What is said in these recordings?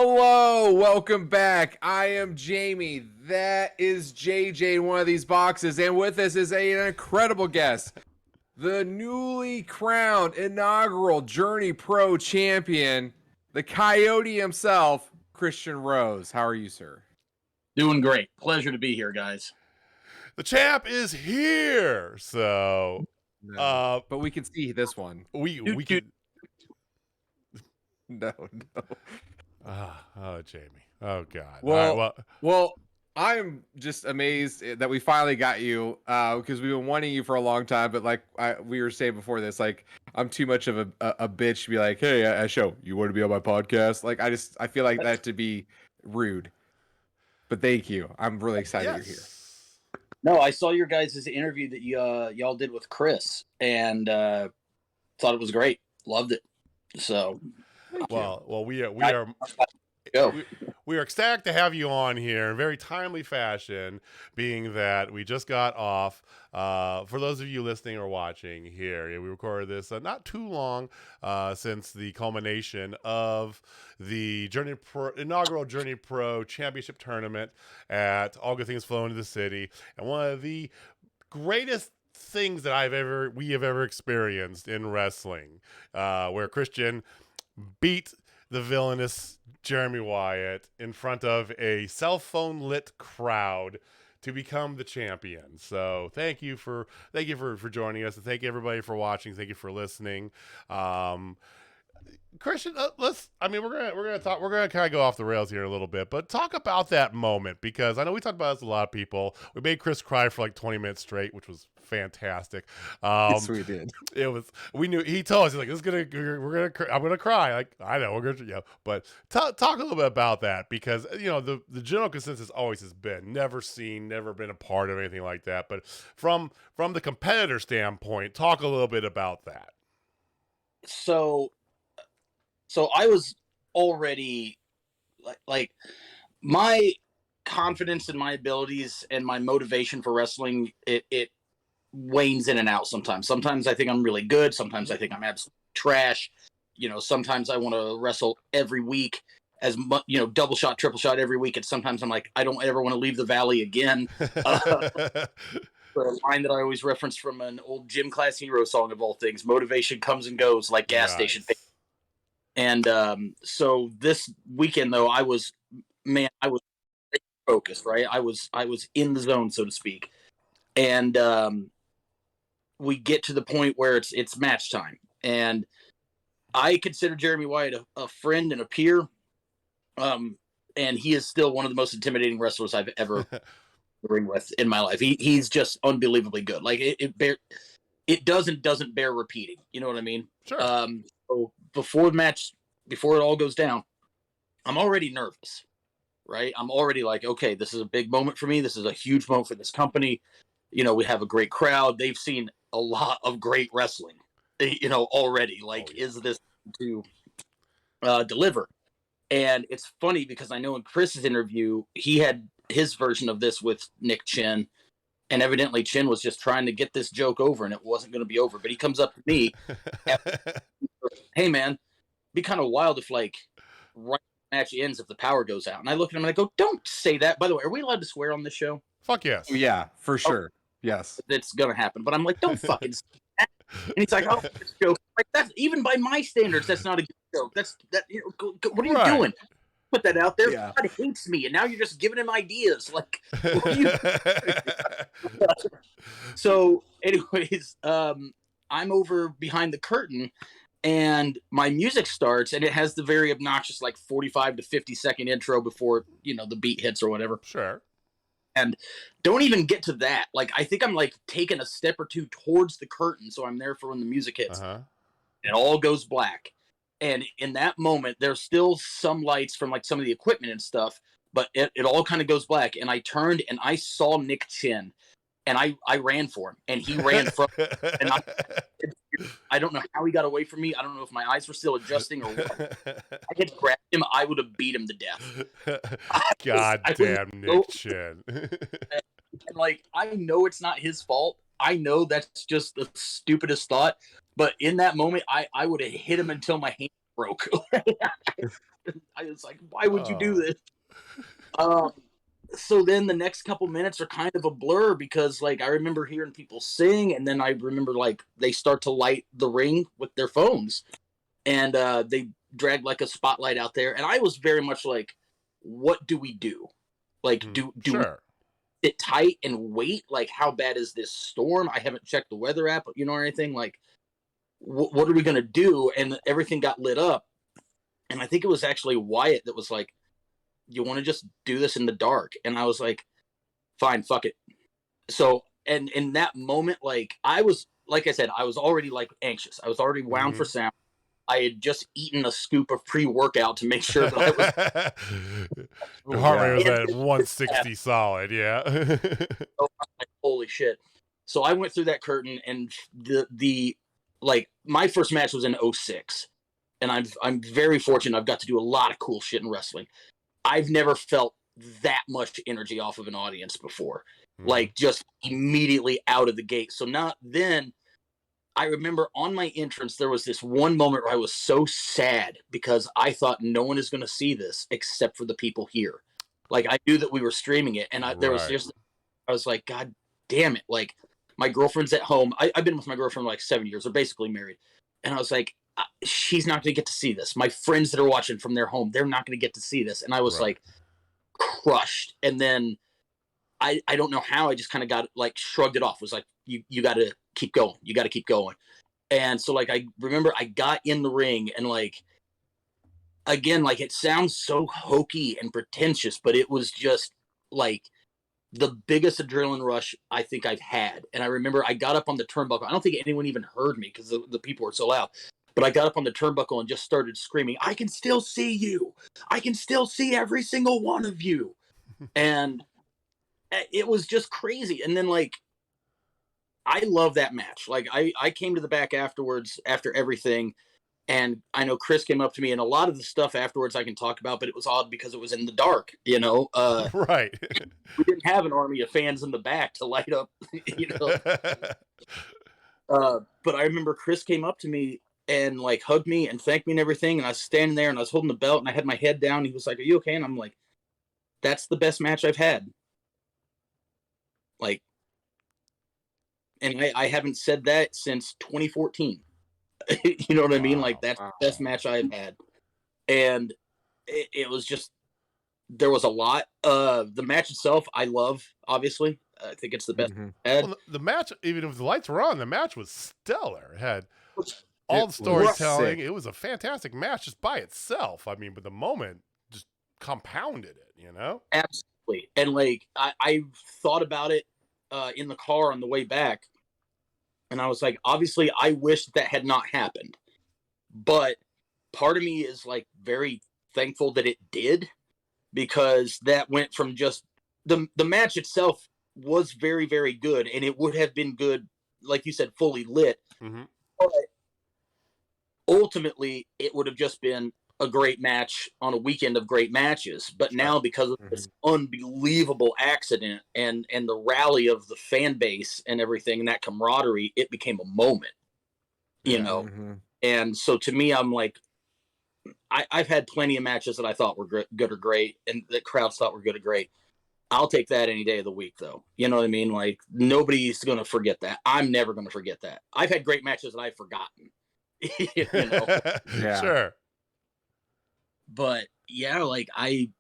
Hello, welcome back. I am Jamie. That is JJ in one of these boxes, and with us is an incredible guest, the newly crowned inaugural Journey Pro champion, the Coyote himself, Christian Rose. How are you, sir? Doing great. Pleasure to be here, guys. The champ is here. So, but we can see this one. We can. No. Oh, Jamie. Oh God. Well, I'm just amazed that we finally got you because we've been wanting you for a long time. But like we were saying before this, like I'm too much of a bitch to be like, hey, show you want to be on my podcast. Like I feel like that to be rude. But thank you. I'm really excited you're here. No, I saw your guys' interview that y'all did with Chris and thought it was great. Loved it. So, we are ecstatic to have you on here in very timely fashion, being that we just got off. For those of you listening or watching here, we recorded this not too long since the culmination of the inaugural Journey Pro Championship tournament at All Good Things Flow into the City, and one of the greatest things that we have ever experienced in wrestling, where Christian beat the villainous Jeremy Wyatt in front of a cell phone lit crowd to become the champion. So thank you for joining us, and thank you everybody for watching. Thank you for listening. Christian, we're gonna kind of go off the rails here a little bit, but talk about that moment, because I know we talked about this with a lot of people. We made Chris cry for like 20 minutes straight, which was fantastic. Yes, we did. We knew, he told us, he's like, I'm gonna cry. Like, I know we're gonna, but talk a little bit about that, because the general consensus always has been never been a part of anything like that. But from the competitor standpoint, talk a little bit about that. So I was already like my confidence in my abilities and my motivation for wrestling, it wanes in and out sometimes. Sometimes I think I'm really good. Sometimes I think I'm absolute trash. Sometimes I want to wrestle every week as much, double shot, triple shot every week. And sometimes I'm like, I don't ever want to leave the valley again. The line that I always reference from an old gym class hero song of all things: motivation comes and goes like gas station. And so this weekend, though, I was focused, right? I was in the zone, so to speak. And we get to the point where it's match time, and I consider Jeremy Wyatt a friend and a peer. And he is still one of the most intimidating wrestlers I've ever ring with in my life. He's just unbelievably good. Like it doesn't bear repeating. You know what I mean? Sure. So before the match, before it all goes down, I'm already nervous, right? I'm already like, okay, this is a big moment for me. This is a huge moment for this company. We have a great crowd. They've seen a lot of great wrestling, already. Like, is this to deliver? And it's funny because I know in Chris's interview, he had his version of this with Nick Chin, and evidently Chin was just trying to get this joke over, and it wasn't going to be over. But he comes up to me, hey man, be kind of wild if like right match ends if the power goes out. And I look at him and I go, don't say that. By the way, are we allowed to swear on this show? Fuck yes. Yeah, for sure. Yes, it's gonna happen. But I'm like, don't fucking say that. And he's like, oh, this joke. Like, that's, even by my standards, that's not a good joke. What are you doing? Put that out there. Yeah. God hates me, and now you're just giving him ideas. Like, so anyways, I'm over behind the curtain, and my music starts, and it has the very obnoxious like 45 to 50 second intro before the beat hits or whatever. Sure. And don't even get to that. Like, I think I'm like taking a step or two towards the curtain, so I'm there for when the music hits. It all goes black. And in that moment, there's still some lights from like some of the equipment and stuff, but it all kind of goes black. And I turned and I saw Nick Chin, and I ran for him, and he ran from me. And I don't know how he got away from me. I don't know if my eyes were still adjusting or what. I had grabbed him. I would have beat him to death. God damn Nick Chin. And like, I know it's not his fault. I know that's just the stupidest thought. But in that moment, I would have hit him until my hand broke. I was like, why would you do Oh. this? So then the next couple minutes are kind of a blur because like I remember hearing people sing, and then I remember like they start to light the ring with their phones, and they drag like a spotlight out there, and I was very much like, what do we do? Like, do we Sure. sit tight and wait? Like, how bad is this storm? I haven't checked the weather app, or anything. Like, what are we gonna do? And everything got lit up, and I think it was actually Wyatt that was like, you want to just do this in the dark? And I was like, fine, fuck it. So, and in that moment, like I was, like I said, I was already like anxious. I was already wound for sound. I had just eaten a scoop of pre-workout to make sure that I was. Your heart rate was at 160 solid. Yeah. So I'm like, holy shit. So I went through that curtain, and the like my first match was in 06. And I'm very fortunate. I've got to do a lot of cool shit in wrestling. I've never felt that much energy off of an audience before, like just immediately out of the gate. So then I remember on my entrance, there was this one moment where I was so sad because I thought no one is going to see this except for the people here. Like I knew that we were streaming it, and I was like, God damn it. Like my girlfriend's at home. I've been with my girlfriend like 7 years. We're basically married. And I was like, she's not going to get to see this. My friends that are watching from their home, they're not going to get to see this. And I was like crushed. And then I don't know how I just kind of got like shrugged it off. It was like, you got to keep going. You got to keep going. And so like, I remember I got in the ring, and like, again, like it sounds so hokey and pretentious, but it was just like the biggest adrenaline rush I think I've had. And I remember I got up on the turnbuckle. I don't think anyone even heard me because the people were so loud. But I got up on the turnbuckle and just started screaming, I can still see you. I can still see every single one of you. And it was just crazy. And then like, I love that match. Like I came to the back afterwards, after everything. And I know Chris came up to me, and a lot of the stuff afterwards I can talk about, but it was odd because it was in the dark, Right. We didn't have an army of fans in the back to light up, But I remember Chris came up to me and like hugged me and thanked me and everything. And I was standing there and I was holding the belt and I had my head down. He was like, "Are you okay?" And I'm like, "That's the best match I've had." Like, and I haven't said that since 2014. You know what I mean? Like, that's the best match I've had. And it was just, there was a lot. The match itself, I love, obviously. I think it's the best I've had. Well, the match, even if the lights were on, the match was stellar. It had all the storytelling. It was a fantastic match just by itself. I mean, but the moment just compounded it, Absolutely. And like, I thought about it in the car on the way back. And I was like, obviously, I wish that had not happened. But part of me is like very thankful that it did, because that went from just the match itself was very, very good. And it would have been good, like you said, fully lit. But ultimately, it would have just been a great match on a weekend of great matches. But now, because of this unbelievable accident and the rally of the fan base and everything and that camaraderie, it became a moment, And so to me, I'm like, I've had plenty of matches that I thought were good or great, and that crowds thought were good or great. I'll take that any day of the week, though. You know what I mean? Like, nobody's going to forget that. I'm never going to forget that. I've had great matches that I've forgotten. Yeah. Sure. But yeah, like I'm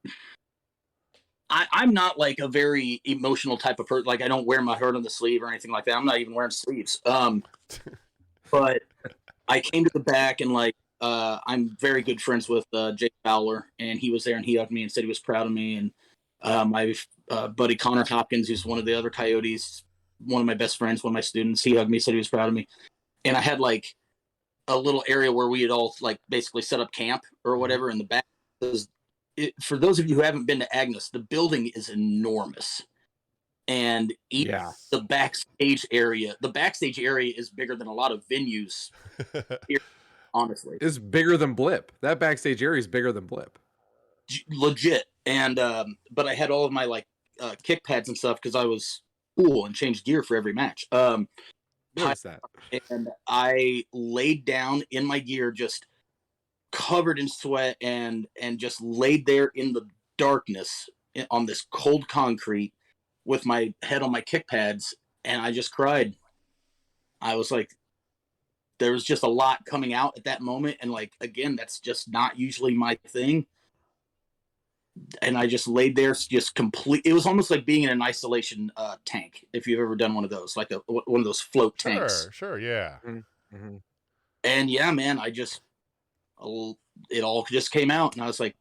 not like a very emotional type of person. Like, I don't wear my heart on the sleeve or anything like that. I'm not even wearing sleeves. But I came to the back, and like, I'm very good friends with Jake Fowler, and he was there and he hugged me and said he was proud of me. And my buddy Connor Hopkins, who's one of the other Coyotes, one of my best friends, one of my students, he hugged me, said he was proud of me. And I had like a little area where we had all like basically set up camp or whatever in the back. For those of you who haven't been to Agnes, the building is enormous. And the backstage area is bigger than a lot of venues here, honestly. It's bigger than Blip. That backstage area is bigger than Blip. Legit. And but I had all of my like kick pads and stuff because I was cool and changed gear for every match. What is that? And I laid down in my gear, just covered in sweat and just laid there in the darkness on this cold concrete with my head on my kick pads, and I just cried. I was like, there was just a lot coming out at that moment, and like, again, that's just not usually my thing. And I just laid there, just complete. It was almost like being in an isolation tank. If you've ever done one of those, like one of those float tanks. Sure, yeah. Mm-hmm. And yeah, man, it all just came out, and I was like,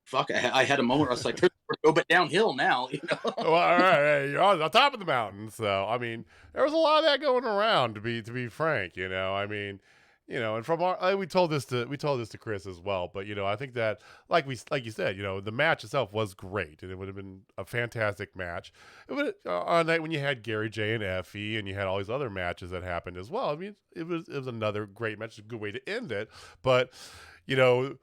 fuck. I had a moment where I was like, go but downhill now, you know. Well, all right, you're on the top of the mountain, so I mean, there was a lot of that going around. To be frank, you know, I mean, you know, and from our, we told this to Chris as well, but you know, I think that like you said, you know, the match itself was great, and it would have been a fantastic match. It would on a night when you had Gary J and Effie, and you had all these other matches that happened as well. I mean, it was another great match, a good way to end it, but you know.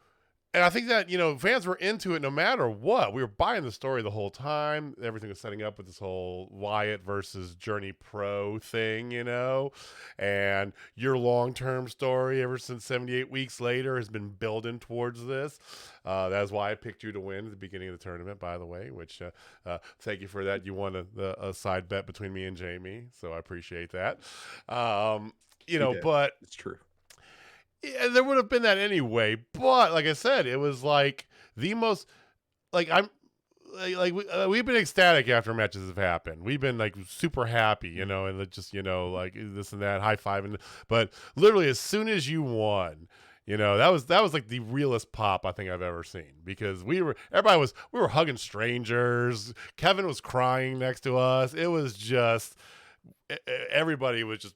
And I think that, you know, fans were into it no matter what. We were buying the story the whole time. Everything was setting up with this whole Wyatt versus Journey Pro thing, you know. And your long-term story ever since 78 weeks later has been building towards this. That is why I picked you to win at the beginning of the tournament, by the way, which thank you for that. You won a side bet between me and Jamie, so I appreciate that. You know, but it's true. Yeah, there would have been that anyway, but like I said, it was like the most, like we've been ecstatic after matches have happened. We've been like super happy, you know, and just, you know, like this and that, high five, but literally as soon as you won, you know, that was like the realest pop I think I've ever seen, because we were hugging strangers. Kevin was crying next to us. It was just everybody was just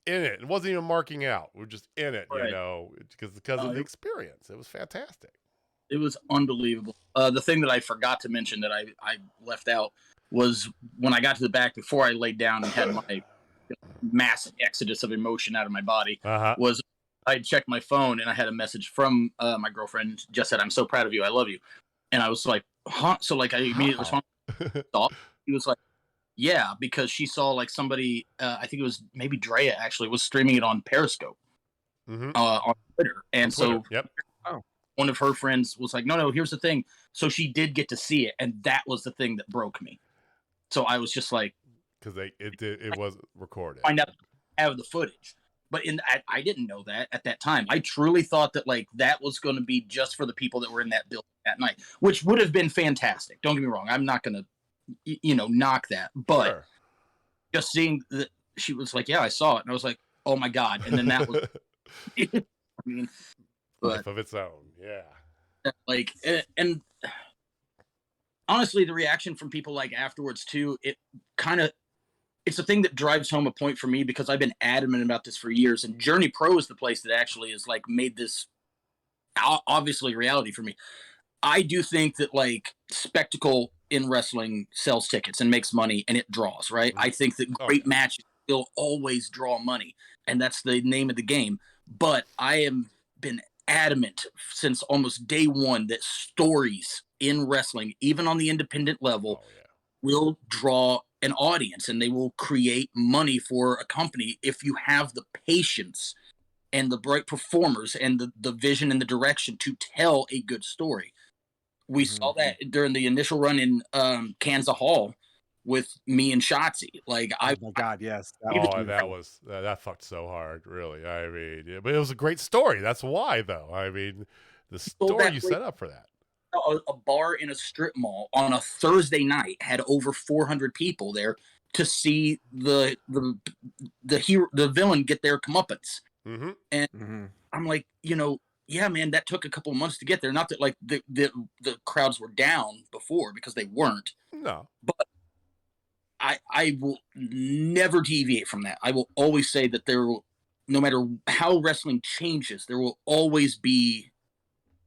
in it. It wasn't even marking out. We're just in it, Right. you know, because of the experience. It was fantastic. It was unbelievable. The thing that I forgot to mention that I left out was when I got to the back before I laid down and had my massive exodus of emotion out of my body. Was I checked my phone and I had a message from my girlfriend, just said, "I'm so proud of you. I love you." And I was like, huh? So like I immediately responded. He was like, yeah, because she saw like somebody, I think it was maybe Drea actually, was streaming it on Periscope on Twitter. And so one of her friends was like, no, here's the thing. So she did get to see it. And that was the thing that broke me. So I was just like, because it was recorded. Find out the footage. But I didn't know that at that time. I truly thought that like that was going to be just for the people that were in that building that night, which would have been fantastic. Don't get me wrong. I'm not going to, you know, knock that, but just seeing that she was like, yeah, I saw it, and I was like, oh my god. And then that was I mean, life of its own. Yeah, like, and honestly, the reaction from people like afterwards too, it's a thing that drives home a point for me, because I've been adamant about this for years, and Journey Pro is the place that actually has like made this obviously reality for me. I do think that like spectacle in wrestling sells tickets and makes money, and it draws, right? I think that great matches will always draw money, and that's the name of the game. But I have been adamant since almost day one that stories in wrestling, even on the independent level, will draw an audience, and they will create money for a company if you have the patience and the bright performers and the vision and the direction to tell a good story. We saw that during the initial run in Kansas Hall with me and Shotzi. Like, oh my god, yes. That fucked so hard, really. I mean, but it was a great story. That's why, though. I mean, the story you set up for that. A bar in a strip mall on a Thursday night had over 400 people there to see the hero, the villain, get their comeuppance. And I'm like, you know, yeah, man, that took a couple of months to get there. Not that like the crowds were down before, because they weren't. No. But I will never deviate from that. I will always say that there will, no matter how wrestling changes, there will always be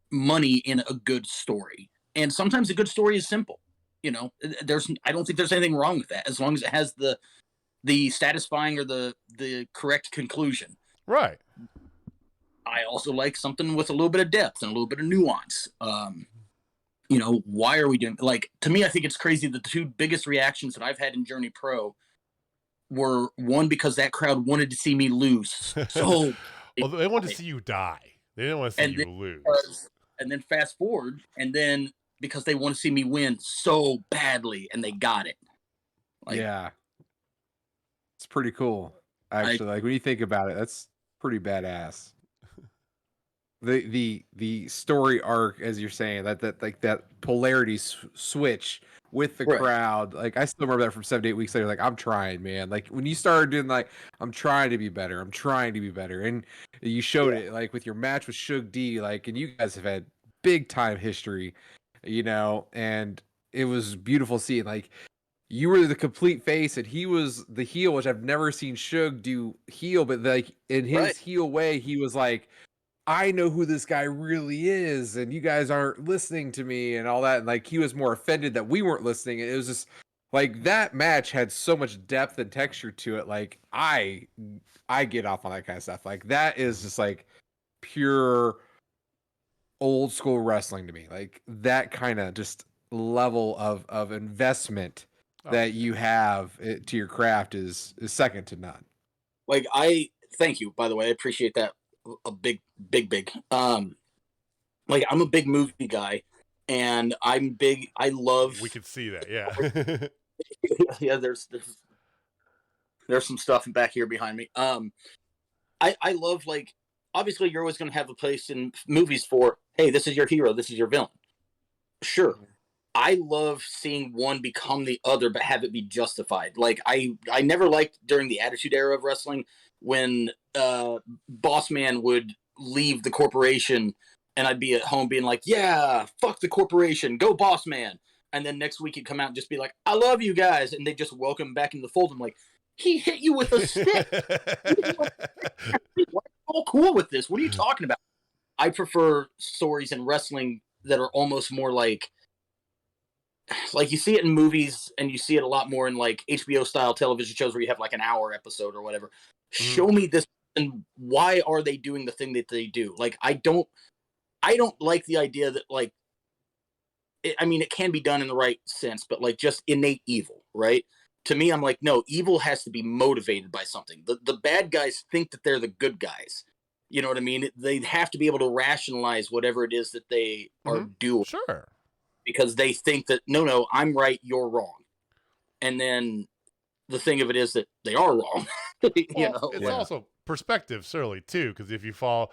money in a good story. And sometimes a good story is simple. You know, I don't think there's anything wrong with that, as long as it has the satisfying or the correct conclusion. Right. I also like something with a little bit of depth and a little bit of nuance. You know, why are we doing, like, to me, I think it's crazy that the two biggest reactions that I've had in Journey Pro were, one, because that crowd wanted to see me lose. So well, they wanted to see you die. They didn't want to see And you then, lose. and then fast forward, and then because they want to see me win so badly, and they got it. Like, yeah, it's pretty cool. Actually, like when you think about it, that's pretty badass. The story arc, as you're saying, that like that polarity switch with the right. crowd. Like I still remember that from 7 to 8 weeks later. Like I'm trying, man. Like when you started doing like I'm trying to be better. I'm trying to be better, and you showed Yeah. it like with your match with Suge D. Like, and you guys have had big time history, and it was beautiful seeing like you were the complete face and he was the heel, which I've never seen Suge do heel, but like in Right. his heel way, he was like, I know who this guy really is, and you guys aren't listening to me and all that. And like he was more offended that we weren't listening. And it was just like that match had so much depth and texture to it. Like I get off on that kind of stuff. Like that is just like pure old school wrestling to me. Like that kind of just level of investment Oh, that you have to your craft is second to none. Like, I thank you, by the way. I appreciate that a big. Like, I'm a big movie guy, and I'm big. I love. we could see that. Yeah. Yeah, there's some stuff back here behind me. I love, like, obviously you're always going to have a place in movies for, hey, this is your hero, this is your villain. Sure. I love seeing one become the other, but have it be justified. Like, I never liked during the Attitude Era of wrestling when Boss Man would leave the corporation, and I'd be at home being like, yeah, fuck the corporation, go Boss Man. And then next week he'd come out and just be like, I love you guys, and they just welcome him back into the fold. I'm like, he hit you with a stick. We're all cool with this. What are you talking about? I prefer stories in wrestling that are almost more like you see it in movies and you see it a lot more in like HBO style television shows where you have like an hour episode or whatever. Show me this, and why are they doing the thing that they do? Like, I don't like the idea that like I mean, it can be done in the right sense, but like just innate evil, right? To me, I'm like, no, evil has to be motivated by something. The bad guys think that they're the good guys. You know what I mean? They have to be able to rationalize whatever it is that they are doing. Sure. Because they think that, no, I'm right, you're wrong. And then the thing of it is that they are wrong. It's also perspective, certainly, too, because if you fall,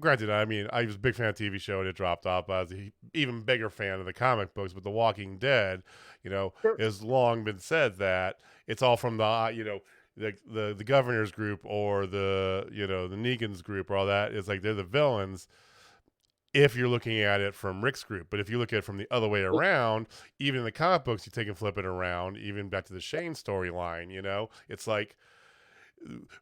granted, I mean, I was a big fan of TV show and it dropped off, but I was an even bigger fan of the comic books. But The Walking Dead, has long been said that it's all from the, the governor's group or the Negan's group or all that. It's like they're the villains if you're looking at it from Rick's group. But if you look at it from the other way around, even in the comic books, you take and flip it around, even back to the Shane storyline, it's like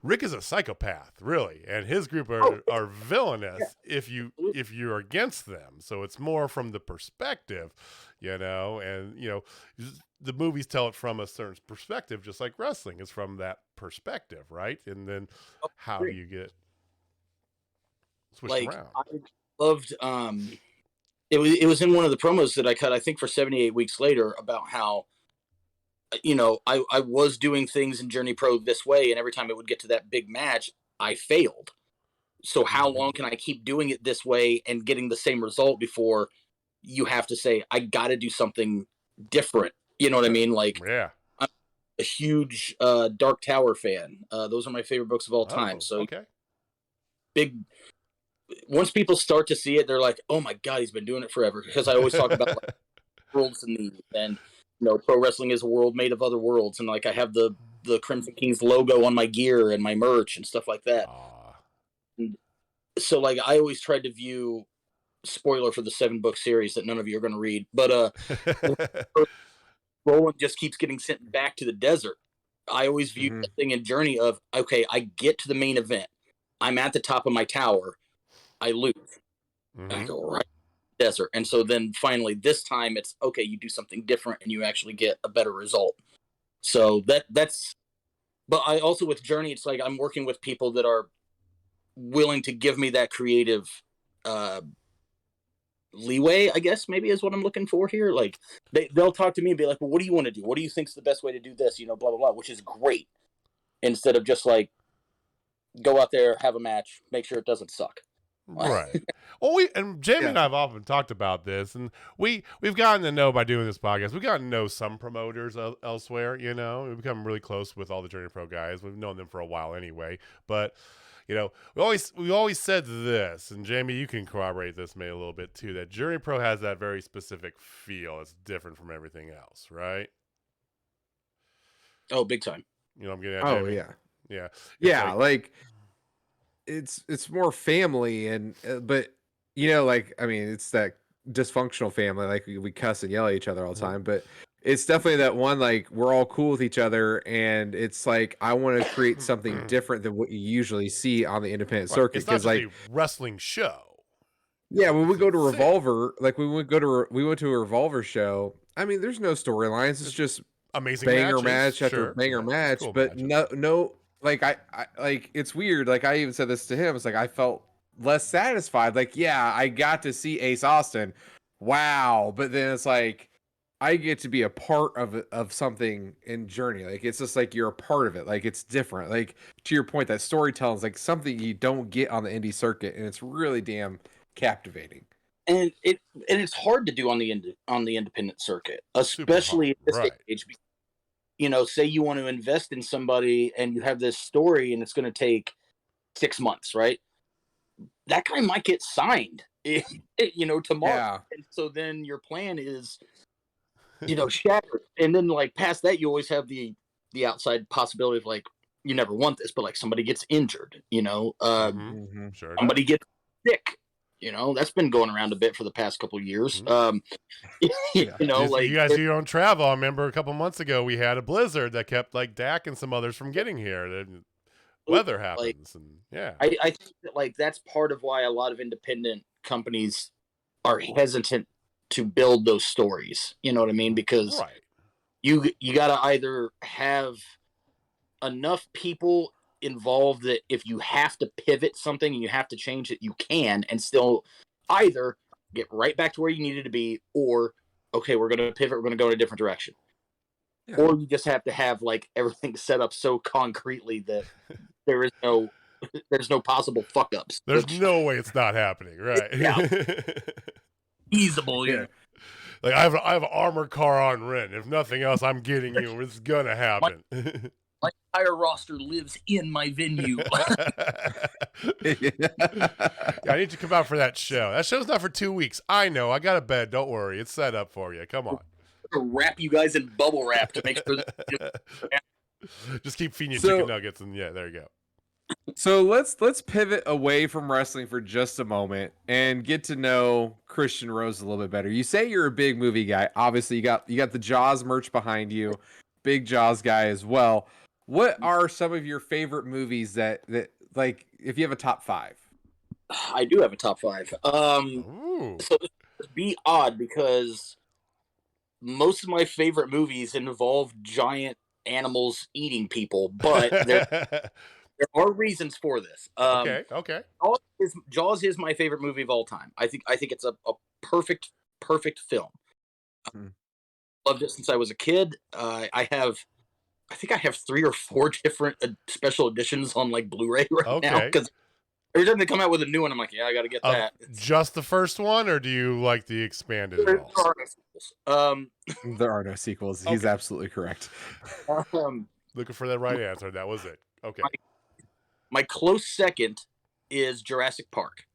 Rick is a psychopath, really, and his group are villainous if you're against them. So it's more from the perspective, and the movies tell it from a certain perspective, just like wrestling is from that perspective, right? And then how do you get switched around? I loved it was in one of the promos that I cut, I think for 78 Weeks Later, about how I was doing things in Journey Pro this way, and every time it would get to that big match, I failed. So how long can I keep doing it this way and getting the same result before you have to say, I got to do something different? You know what I mean? Like, yeah. I'm a huge Dark Tower fan. Those are my favorite books of all time. So okay. Big. Once people start to see it, they're like, oh my God, he's been doing it forever. Because I always talk about like, worlds and pro wrestling is a world made of other worlds, and like I have the Crimson Kings logo on my gear and my merch and stuff like that. And so like I always tried to view, spoiler for the 7-book series that none of you are going to read, but Roland just keeps getting sent back to the desert. I always viewed the thing in Journey of, okay, I get to the main event, I'm at the top of my tower, I lose, I go right desert. And so then finally this time it's okay, you do something different and you actually get a better result. So that's but I also, with Journey, it's like I'm working with people that are willing to give me that creative leeway, I guess maybe is what I'm looking for here. Like they'll talk to me and be like, well, what do you want to do? What do you think's the best way to do this? Blah blah blah, which is great. Instead of just like go out there, have a match, make sure it doesn't suck. Right. Well, Jamie and I have often talked about this, and we've gotten to know by doing this podcast. We've gotten to know some promoters elsewhere. You know, we've become really close with all the Journey Pro guys. We've known them for a while anyway. But you know, we always said this, and Jamie, you can corroborate this maybe a little bit too. That Journey Pro has that very specific feel. It's different from everything else, right? Oh, big time. You know, what I'm getting at, Oh Jamie? yeah, Yeah, it's yeah. Like it's more family, and but you know, like I mean, it's that dysfunctional family. Like we cuss and yell at each other all the time, but it's definitely that one. Like we're all cool with each other, and it's like I want to create something different than what you usually see on the independent circuit. It's not Because just like a wrestling show. yeah, when we It's go to insane. Revolver, like we went to a Revolver show. I mean, there's no storylines. It's just Amazing banger matches, match after sure. banger Yeah, match, cool but matches. no, like I like it's weird. Like I even said this to him. It's like I felt less satisfied. Like yeah, I got to see Ace Austin, wow, but then it's like I get to be a part of something in Journey. Like it's just like you're a part of it. Like it's different. Like to your point, that storytelling is like something you don't get on the indie circuit, and it's really damn captivating. And it's hard to do on the independent circuit, Super hard, especially at this right? age. You know, say you want to invest in somebody and you have this story and it's going to take 6 months, right? That guy might get signed, you know, tomorrow. Yeah. And so then your plan is, you know, shattered. And then like past that, you always have the outside possibility of like, you never want this, but like somebody gets injured, you know, Sure. somebody gets sick. You know, that's been going around a bit for the past couple of years. You know, like you guys do your own travel. I remember a couple months ago we had a blizzard that kept like Dak and some others from getting here. Then weather happens, and yeah. I think that like that's part of why a lot of independent companies are hesitant to build those stories. You know what I mean? Because Right. you got to either have enough people involved that if you have to pivot something and you have to change it, you can, and still either get right back to where you needed to be, or okay, we're going to pivot, we're going to go in a different direction. Yeah. Or you just have to have like everything set up so concretely that there's no possible fuck ups. There's no way it's not happening, right? Yeah. Feasible, Yeah. Like I have an armored car on rent. If nothing else, I'm getting you. It's gonna happen. My entire roster lives in my venue. Yeah, I need you to come out for that show. That show's not for 2 weeks. I know. I got a bed. Don't worry. It's set up for you. Come on. Wrap you guys in bubble wrap to make sure that Just keep feeding you chicken nuggets, and yeah, there you go. So let's pivot away from wrestling for just a moment and get to know Christian Rose a little bit better. You say you're a big movie guy. Obviously, you got the Jaws merch behind you. Big Jaws guy as well. What are some of your favorite movies that like if you have a top 5? I do have a top 5. Ooh. So this would be odd because most of my favorite movies involve giant animals eating people, but there are reasons for this. Okay. Jaws is my favorite movie of all time. I think it's a perfect film. Loved it since I was a kid. I think I have 3 or 4 different special editions on like Blu-ray right now because every time they come out with a new one, I'm like, yeah, I got to get that. Just the first one, or do you like the expanded? There are no sequels. There are no sequels. He's absolutely correct. Looking for that right answer. That was it. Okay. My close second is Jurassic Park.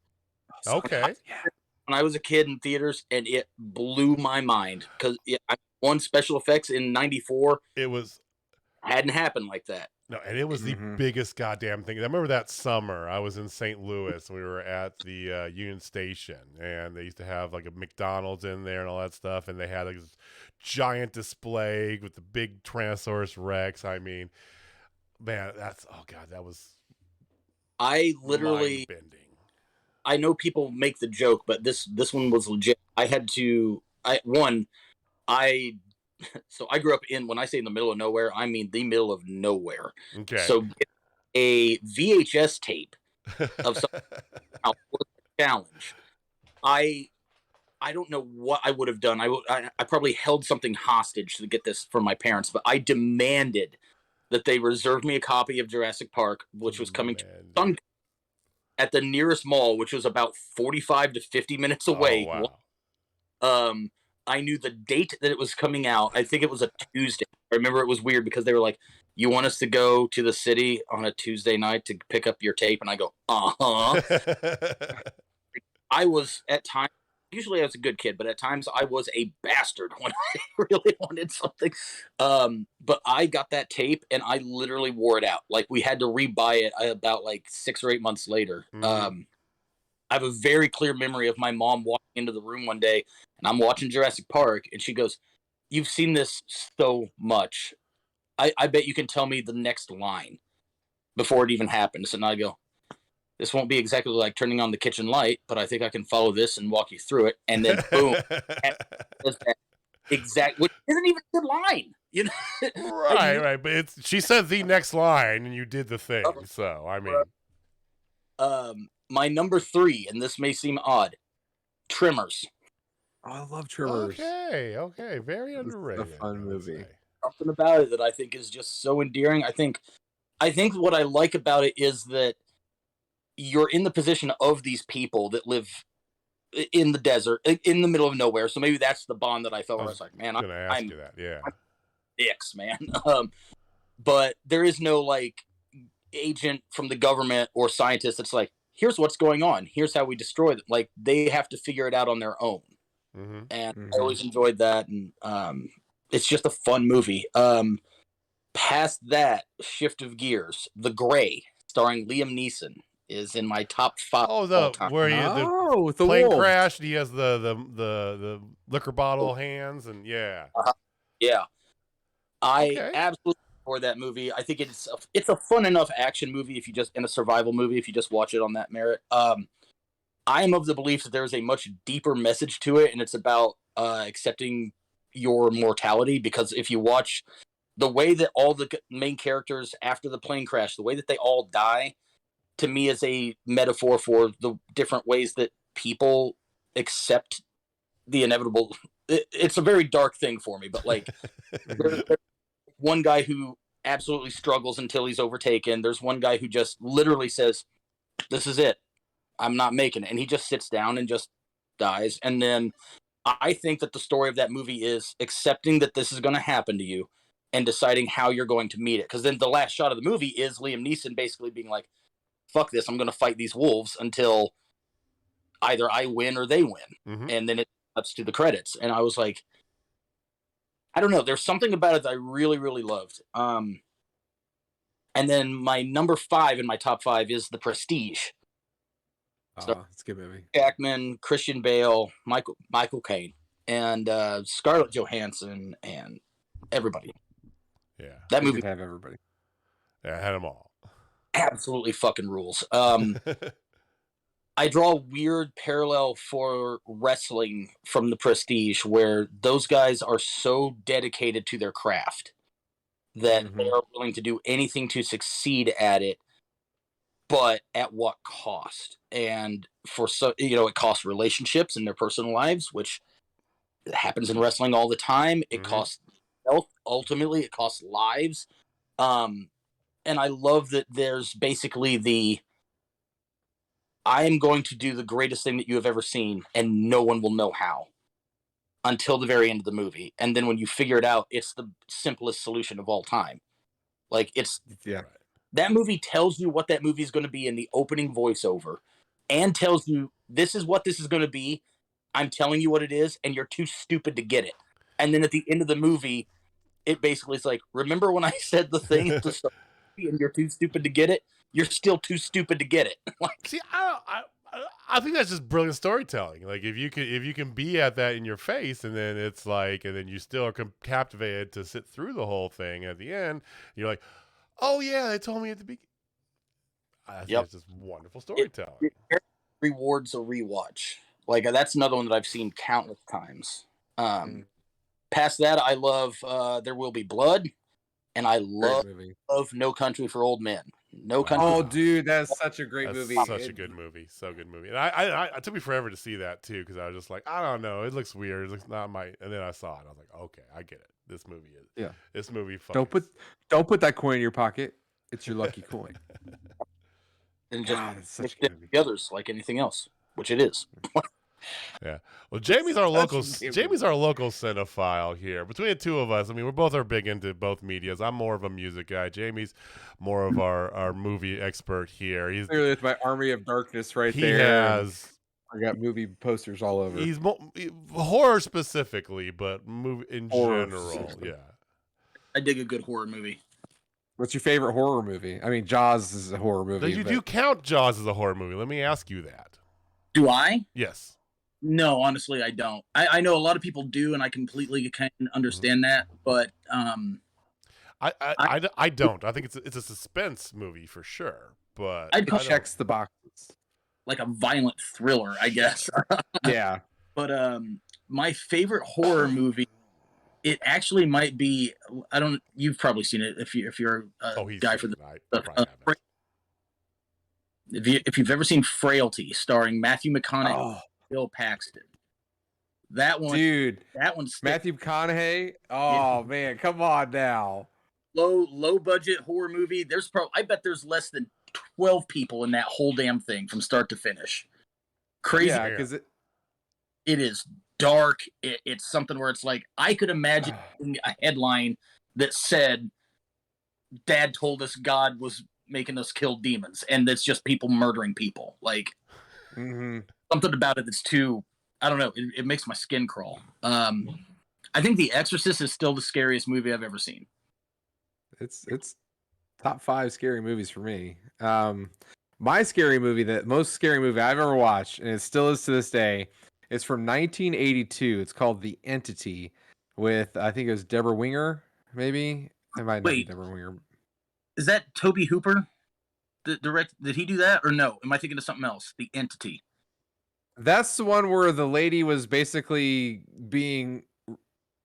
Okay. When I was a kid in theaters, and it blew my mind because I won special effects in '94. It hadn't happened like that. No, and it was the biggest goddamn thing. I remember that summer I was in St. Louis. We were at the Union Station, and they used to have like a McDonald's in there and all that stuff, and they had like this giant display with the big Tyrannosaurus Rex. I mean, man, that was I literally mind-bending. I know people make the joke, but this one was legit. So I grew up when I say in the middle of nowhere, I mean the middle of nowhere. Okay. So a VHS tape of some challenge. I don't know what I would have done. I probably held something hostage to get this from my parents, but I demanded that they reserve me a copy of Jurassic Park, which was coming to Sun at the nearest mall, which was about 45 to 50 minutes away. Oh, wow. I knew the date that it was coming out. I think it was a Tuesday. I remember it was weird because they were like, "You want us to go to the city on a Tuesday night to pick up your tape?" And I go, "Uh-huh." I was at times, usually I was a good kid, but at times I was a bastard when I really wanted something. But I got that tape and I literally wore it out. Like we had to rebuy it about like 6 or 8 months later. I have a very clear memory of my mom walking into the room one day and I'm watching Jurassic Park and she goes, "You've seen this so much. I bet you can tell me the next line before it even happens." And I go, "This won't be exactly like turning on the kitchen light, but I think I can follow this and walk you through it." And then boom, exact, which isn't even a good line, you know? Right. But she said the next line, and you did the thing. So I mean, my number 3, and this may seem odd, Tremors. Oh, I love Tremors. Okay, very underrated. It's a fun movie. Something about it that I think is just so endearing. I think what I like about it is that you're in the position of these people that live in the desert, in the middle of nowhere. So maybe that's the bond that I felt. Where I was like, man, I'm you that. Yeah, I'm dicks, man. But there is no like agent from the government or scientist that's like, here's what's going on. Here's how we destroy them. Like they have to figure it out on their own. And I always enjoyed that. And it's just a fun movie. Past that, shift of gears, The Gray, starring Liam Neeson, is in my top 5. Oh, where the plane crashed, and he has the liquor bottle hands, and yeah. Yeah. I absolutely adore that movie. I think it's a fun enough action movie if you just in a survival movie if you just watch it on that merit. I am of the belief that there's a much deeper message to it, and it's about accepting your mortality. Because if you watch the way that all the main characters after the plane crash, the way that they all die, to me is a metaphor for the different ways that people accept the inevitable. It's a very dark thing for me, but like there's one guy who absolutely struggles until he's overtaken. There's one guy who just literally says, "This is it. I'm not making it." And he just sits down and just dies. And then I think that the story of that movie is accepting that this is going to happen to you and deciding how you're going to meet it. Because then the last shot of the movie is Liam Neeson basically being like, "Fuck this, I'm going to fight these wolves until either I win or they win." And then it cuts to the credits. And I was like, I don't know, there's something about it that I really, really loved. And then my number 5 in my top 5 is The Prestige. So, it's a good movie. Jackman, Christian Bale, Michael Caine, and Scarlett Johansson, and everybody. Yeah, that movie have everybody. Yeah, I had them all. Absolutely fucking rules. I draw a weird parallel for wrestling from The Prestige, where those guys are so dedicated to their craft that they are willing to do anything to succeed at it, but at what cost? And it costs relationships in their personal lives, which happens in wrestling all the time. It costs health. Ultimately, it costs lives. And I love that there's basically I am going to do the greatest thing that you have ever seen, and no one will know how until the very end of the movie. And then when you figure it out, it's the simplest solution of all time. Like that movie tells you what that movie is going to be in the opening voiceover, and tells you this is what this is going to be. I'm telling you what it is, and you're too stupid to get it. And then at the end of the movie, it basically is like, remember when I said the thing at the start, and you're too stupid to get it? You're still too stupid to get it. See, I think that's just brilliant storytelling. Like if you can be at that in your face, and then it's like, and then you still are captivated to sit through the whole thing at the end. You're like, oh yeah, they told me at the beginning. I think it's just wonderful storytelling. It rewards a rewatch. Like that's another one that I've seen countless times. Past that, I love There Will Be Blood, and I love No Country for Old Men. No Country. Oh, dude, that's such a great movie. Such a good movie. So good movie. And it took me forever to see that too, because I was just like, I don't know, it looks weird. It looks not my. And then I saw it. I was like, okay, I get it. This movie is. Yeah. This movie. Don't put that coin in your pocket. It's your lucky coin. and just God, it's such a mix good movie. the others like anything else, which it is. Yeah. Well, Jamie's our Such a local good Jamie's our local cinephile here. Between the two of us, I mean, we're both are big into both medias. I'm more of a music guy. Jamie's more of our movie expert here. Clearly, with my Army of Darkness right He there, and has I got movie posters all over. he's horror specifically, but movie in Horror general. specifically. Yeah. I dig a good horror movie. What's your favorite horror movie? I mean, Jaws is a horror movie. Do but... you count Jaws as a horror movie? Let me ask you that. Do I? Yes. No, honestly, I don't. I know a lot of people do, and I completely can understand that. But I don't. I think it's a suspense movie for sure. But I'd call It checks the boxes. like a violent thriller, I guess. Yeah. But my favorite horror movie, it actually might be. I don't. You've probably seen it if you're a guy for the. If you've ever seen Frailty, starring Matthew McConaughey, Bill Paxton, that one, dude, that one's Matthew McConaughey. Oh man, come on now. Low budget horror movie. I bet there's less than 12 people in that whole damn thing from start to finish. Crazy. Yeah, because it is dark. It's something where it's like I could imagine a headline that said, "Dad told us God was making us kill demons," and it's just people murdering people. Like something about it that's too. I don't know. It makes my skin crawl. I think The Exorcist is still the scariest movie I've ever seen. It's top 5 scary movies for me. My scary movie, the most scary movie I've ever watched, and it still is to this day, is from 1982. It's called The Entity, with I think it was Deborah Winger. Maybe it might not be Deborah Winger. Is that Toby Hooper? Did he do that or no? Am I thinking of something else? The Entity. That's the one where the lady was basically being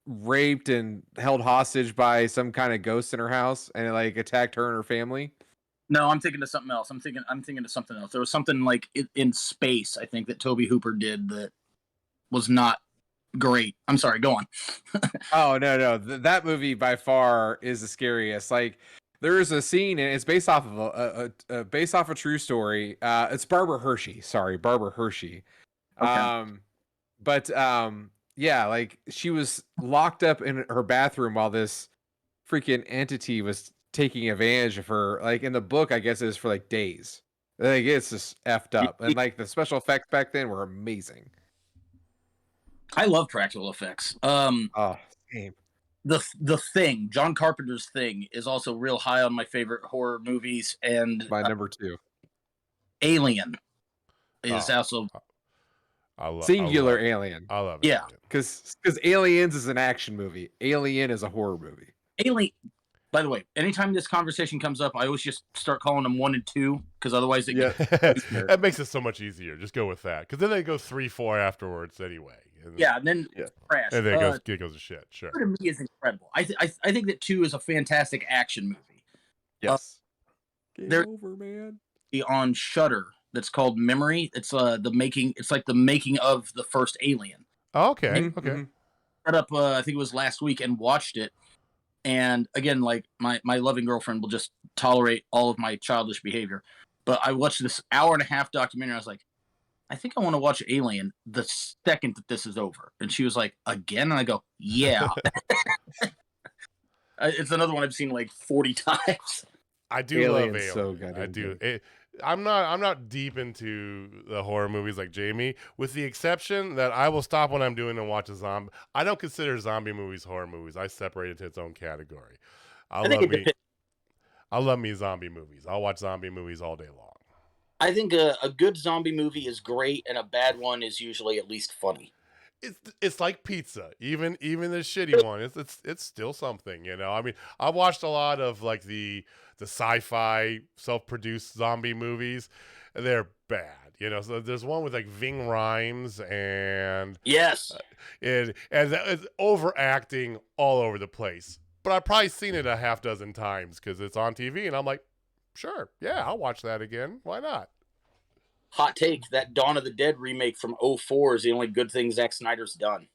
raped and held hostage by some kind of ghost in her house, and it like attacked her and her family. No, I'm thinking of something else. I'm thinking of something else. There was something like in space, I think, that Toby Hooper did that was not great. I'm sorry. Go on. Oh no, that movie by far is the scariest. Like there is a scene, and it's based off of based off a true story. It's Barbara Hershey. Sorry, Barbara Hershey. Okay. Yeah, like she was locked up in her bathroom while this freaking entity was taking advantage of her. Like in the book, I guess it was for like days. Like it's just effed up, and like the special effects back then were amazing. I love practical effects. Same. The Thing, John Carpenter's Thing, is also real high on my favorite horror movies, and My number 2. Alien is also Singular Alien. I love it. Yeah, because Aliens is an action movie. Alien is a horror movie. Alien. By the way, anytime this conversation comes up, I always just start calling them 1 and 2 because otherwise that makes it so much easier. Just go with that because then they go 3, 4 afterwards anyway. And then crash. And then it goes to shit. Sure. To me is incredible. I think that 2 is a fantastic action movie. Yes. They're over, man. On Shudder. That's called Memory. It's the making. It's like the making of the first Alien. Oh, okay. Okay. Set up. I think it was last week and watched it. And again, like my loving girlfriend will just tolerate all of my childish behavior. But I watched this 1.5-hour documentary. I was like, I think I want to watch Alien the second that this is over. And she was like, again? And I go, yeah. It's another one I've seen like 40 times. I do love Alien. So good. I do. I'm not deep into the horror movies like Jamie, with the exception that I will stop what I'm doing and watch a zombie. I don't consider zombie movies horror movies. I separate it to its own category. I love me zombie movies. I'll watch zombie movies all day long. I think a good zombie movie is great, and a bad one is usually at least funny. It's like pizza. Even the shitty one, it's still something, you know. I mean, I've watched a lot of like the sci-fi self-produced zombie movies. They're bad, you know. So there's one with like Ving Rhames and and it's overacting all over the place. But I've probably seen it a half dozen times because it's on TV, and I'm like, sure, yeah, I'll watch that again. Why not? Hot take, that Dawn of the Dead remake from 2004 is the only good thing Zack Snyder's done.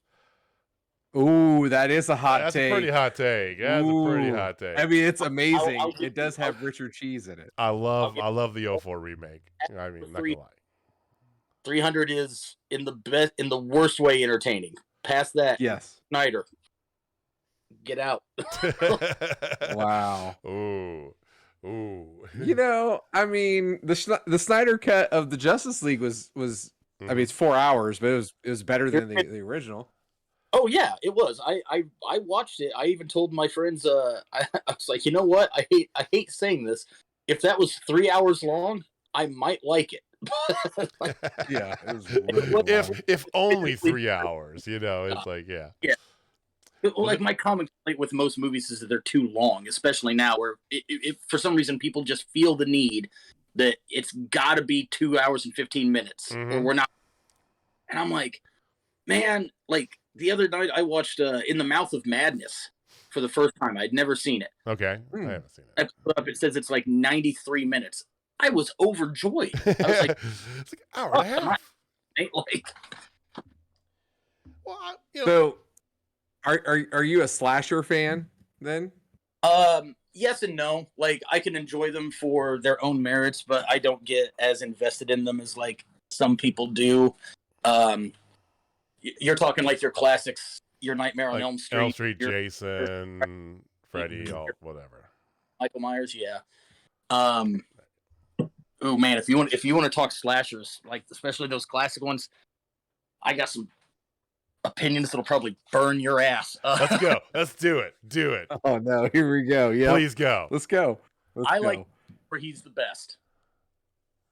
Ooh, that is a hot That's take. a pretty hot take. That's a pretty Ooh. hot take. I mean, it's amazing. I'll It does have Richard Cheese in it. I love the 04 remake. I mean, not gonna lie. 300 is in the worst way entertaining. Past that, Yes. Snyder, get out. Wow. Ooh. You know, I mean, the Snyder cut of the Justice League was I mean, it's 4 hours, but it was better than the original. Oh yeah, it was. I watched it. I even told my friends. I was like, you know what? I hate saying this. If that was 3 hours long, I might like it. Yeah, it was really long. if only 3 hours, you know, it's like yeah. Well, My common complaint with most movies is that they're too long, especially now, where it for some reason people just feel the need that it's got to be 2 hours and 15 minutes, or we're not. And I'm like, man, like the other night I watched In the Mouth of Madness for the first time. I'd never seen it. Okay, I haven't seen I put up. It says it's like 93 minutes. I was overjoyed. I was like, it's like an hour and a half. Like, well, you know, So, are you a slasher fan then? yes and no. Like, I can enjoy them for their own merits, but I don't get as invested in them as like some people do. You're talking like your classics, your Nightmare on like Elm Street, Elm Street, Jason, Freddy, whatever. Michael Myers, yeah. Oh man, if you want to talk slashers, like especially those classic ones, I got some opinions that'll probably burn your ass. Let's go. Let's do it. Do it. Oh no, here we go. Yeah, Please go. Let's go. I like where he's the best.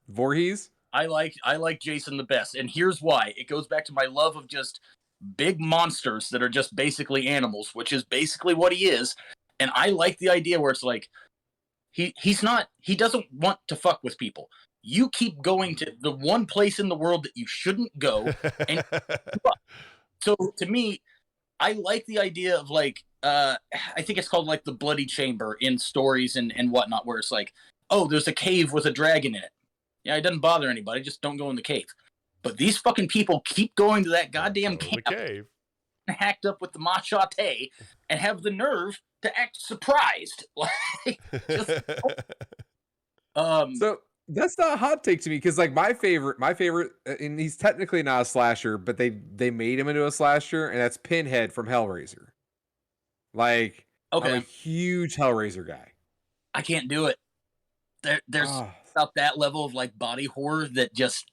Voorhees. I like Jason the best, and here's why. It goes back to my love of just big monsters that are just basically animals, which is basically what he is. And I like the idea where it's like he doesn't want to fuck with people. You keep going to the one place in the world that you shouldn't go, and so to me, I like the idea of like I think it's called like the Bloody Chamber in stories and whatnot, where it's like, oh, there's a cave with a dragon in it. Yeah, it doesn't bother anybody. Just don't go in the cave. But these fucking people keep going to that goddamn cave, hacked up with the machete, and have the nerve to act surprised. Like, So that's not a hot take to me because like my favorite, and he's technically not a slasher, but they made him into a slasher, and that's Pinhead from Hellraiser. Like, okay, I'm a huge Hellraiser guy. I can't do it. There's about that level of like body horror that just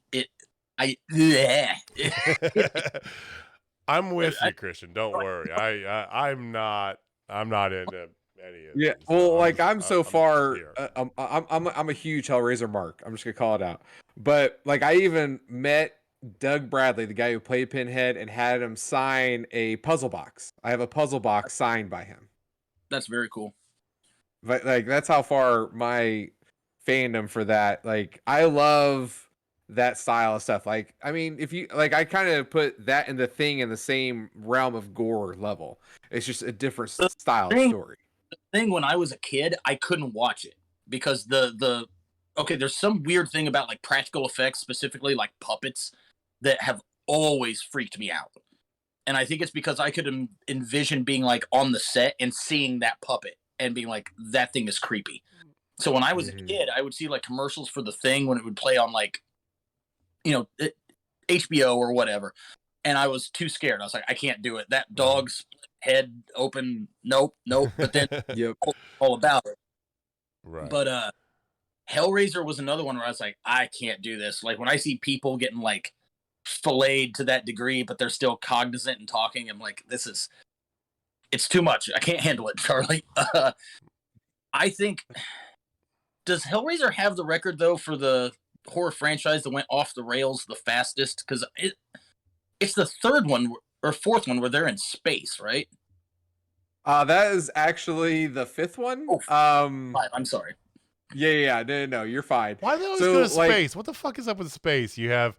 I'm with you, Christian. Don't worry. I'm not into any of yeah. these, Well, so like I'm so far, here. I'm a huge Hellraiser mark. I'm just gonna call it out. But like I even met Doug Bradley, the guy who played Pinhead, and had him sign a puzzle box. I have a puzzle box signed by him. That's very cool. But like that's how far my fandom for that. Like I love that style of stuff. Like I mean, if you like, I kind of put that and The Thing in the same realm of gore level. It's just a different style of story. The thing when I was a kid, I couldn't watch it because there's some weird thing about like practical effects, specifically like puppets, that have always freaked me out. And I think it's because I could envision being like on the set and seeing that puppet and being like, that thing is creepy. So when I was a kid, I would see like commercials for The Thing when it would play on like, HBO or whatever. And I was too scared. I was like, I can't do it. That dog's head open. Nope. But then all about it. Right. But Hellraiser was another one where I was like, I can't do this. Like when I see people getting like filleted to that degree, but they're still cognizant and talking, I'm like, it's too much. I can't handle it, Charlie. I think, does Hellraiser have the record though for the horror franchise that went off the rails the fastest? Because it's the third one or fourth one where they're in space, right? That is actually the fifth one. Oh, I'm sorry. Yeah. No, you're fine. Why do they always go to space? What the fuck is up with space? You have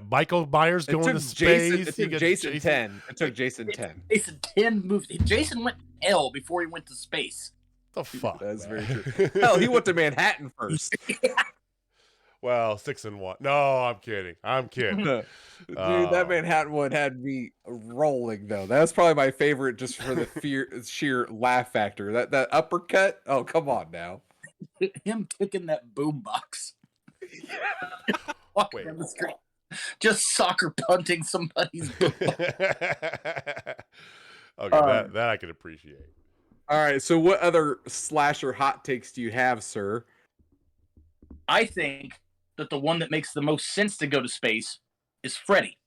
Michael Myers going to space. It took Jason 10. It took Jason 10. Jason 10 moved. Jason went to hell before he went to space. The fuck? That's very true. Hell, he went to Manhattan first. Well, 6-1. No, I'm kidding. I'm kidding. Dude, that Manhattan one had me rolling though. That's probably my favorite, just for the sheer laugh factor. That uppercut. Oh, come on now. Him kicking that boombox. Wait. Down the street. Just soccer punting somebody's boombox. Okay, that I can appreciate. All right. So, what other slasher hot takes do you have, sir? I think that the one that makes the most sense to go to space is Freddy.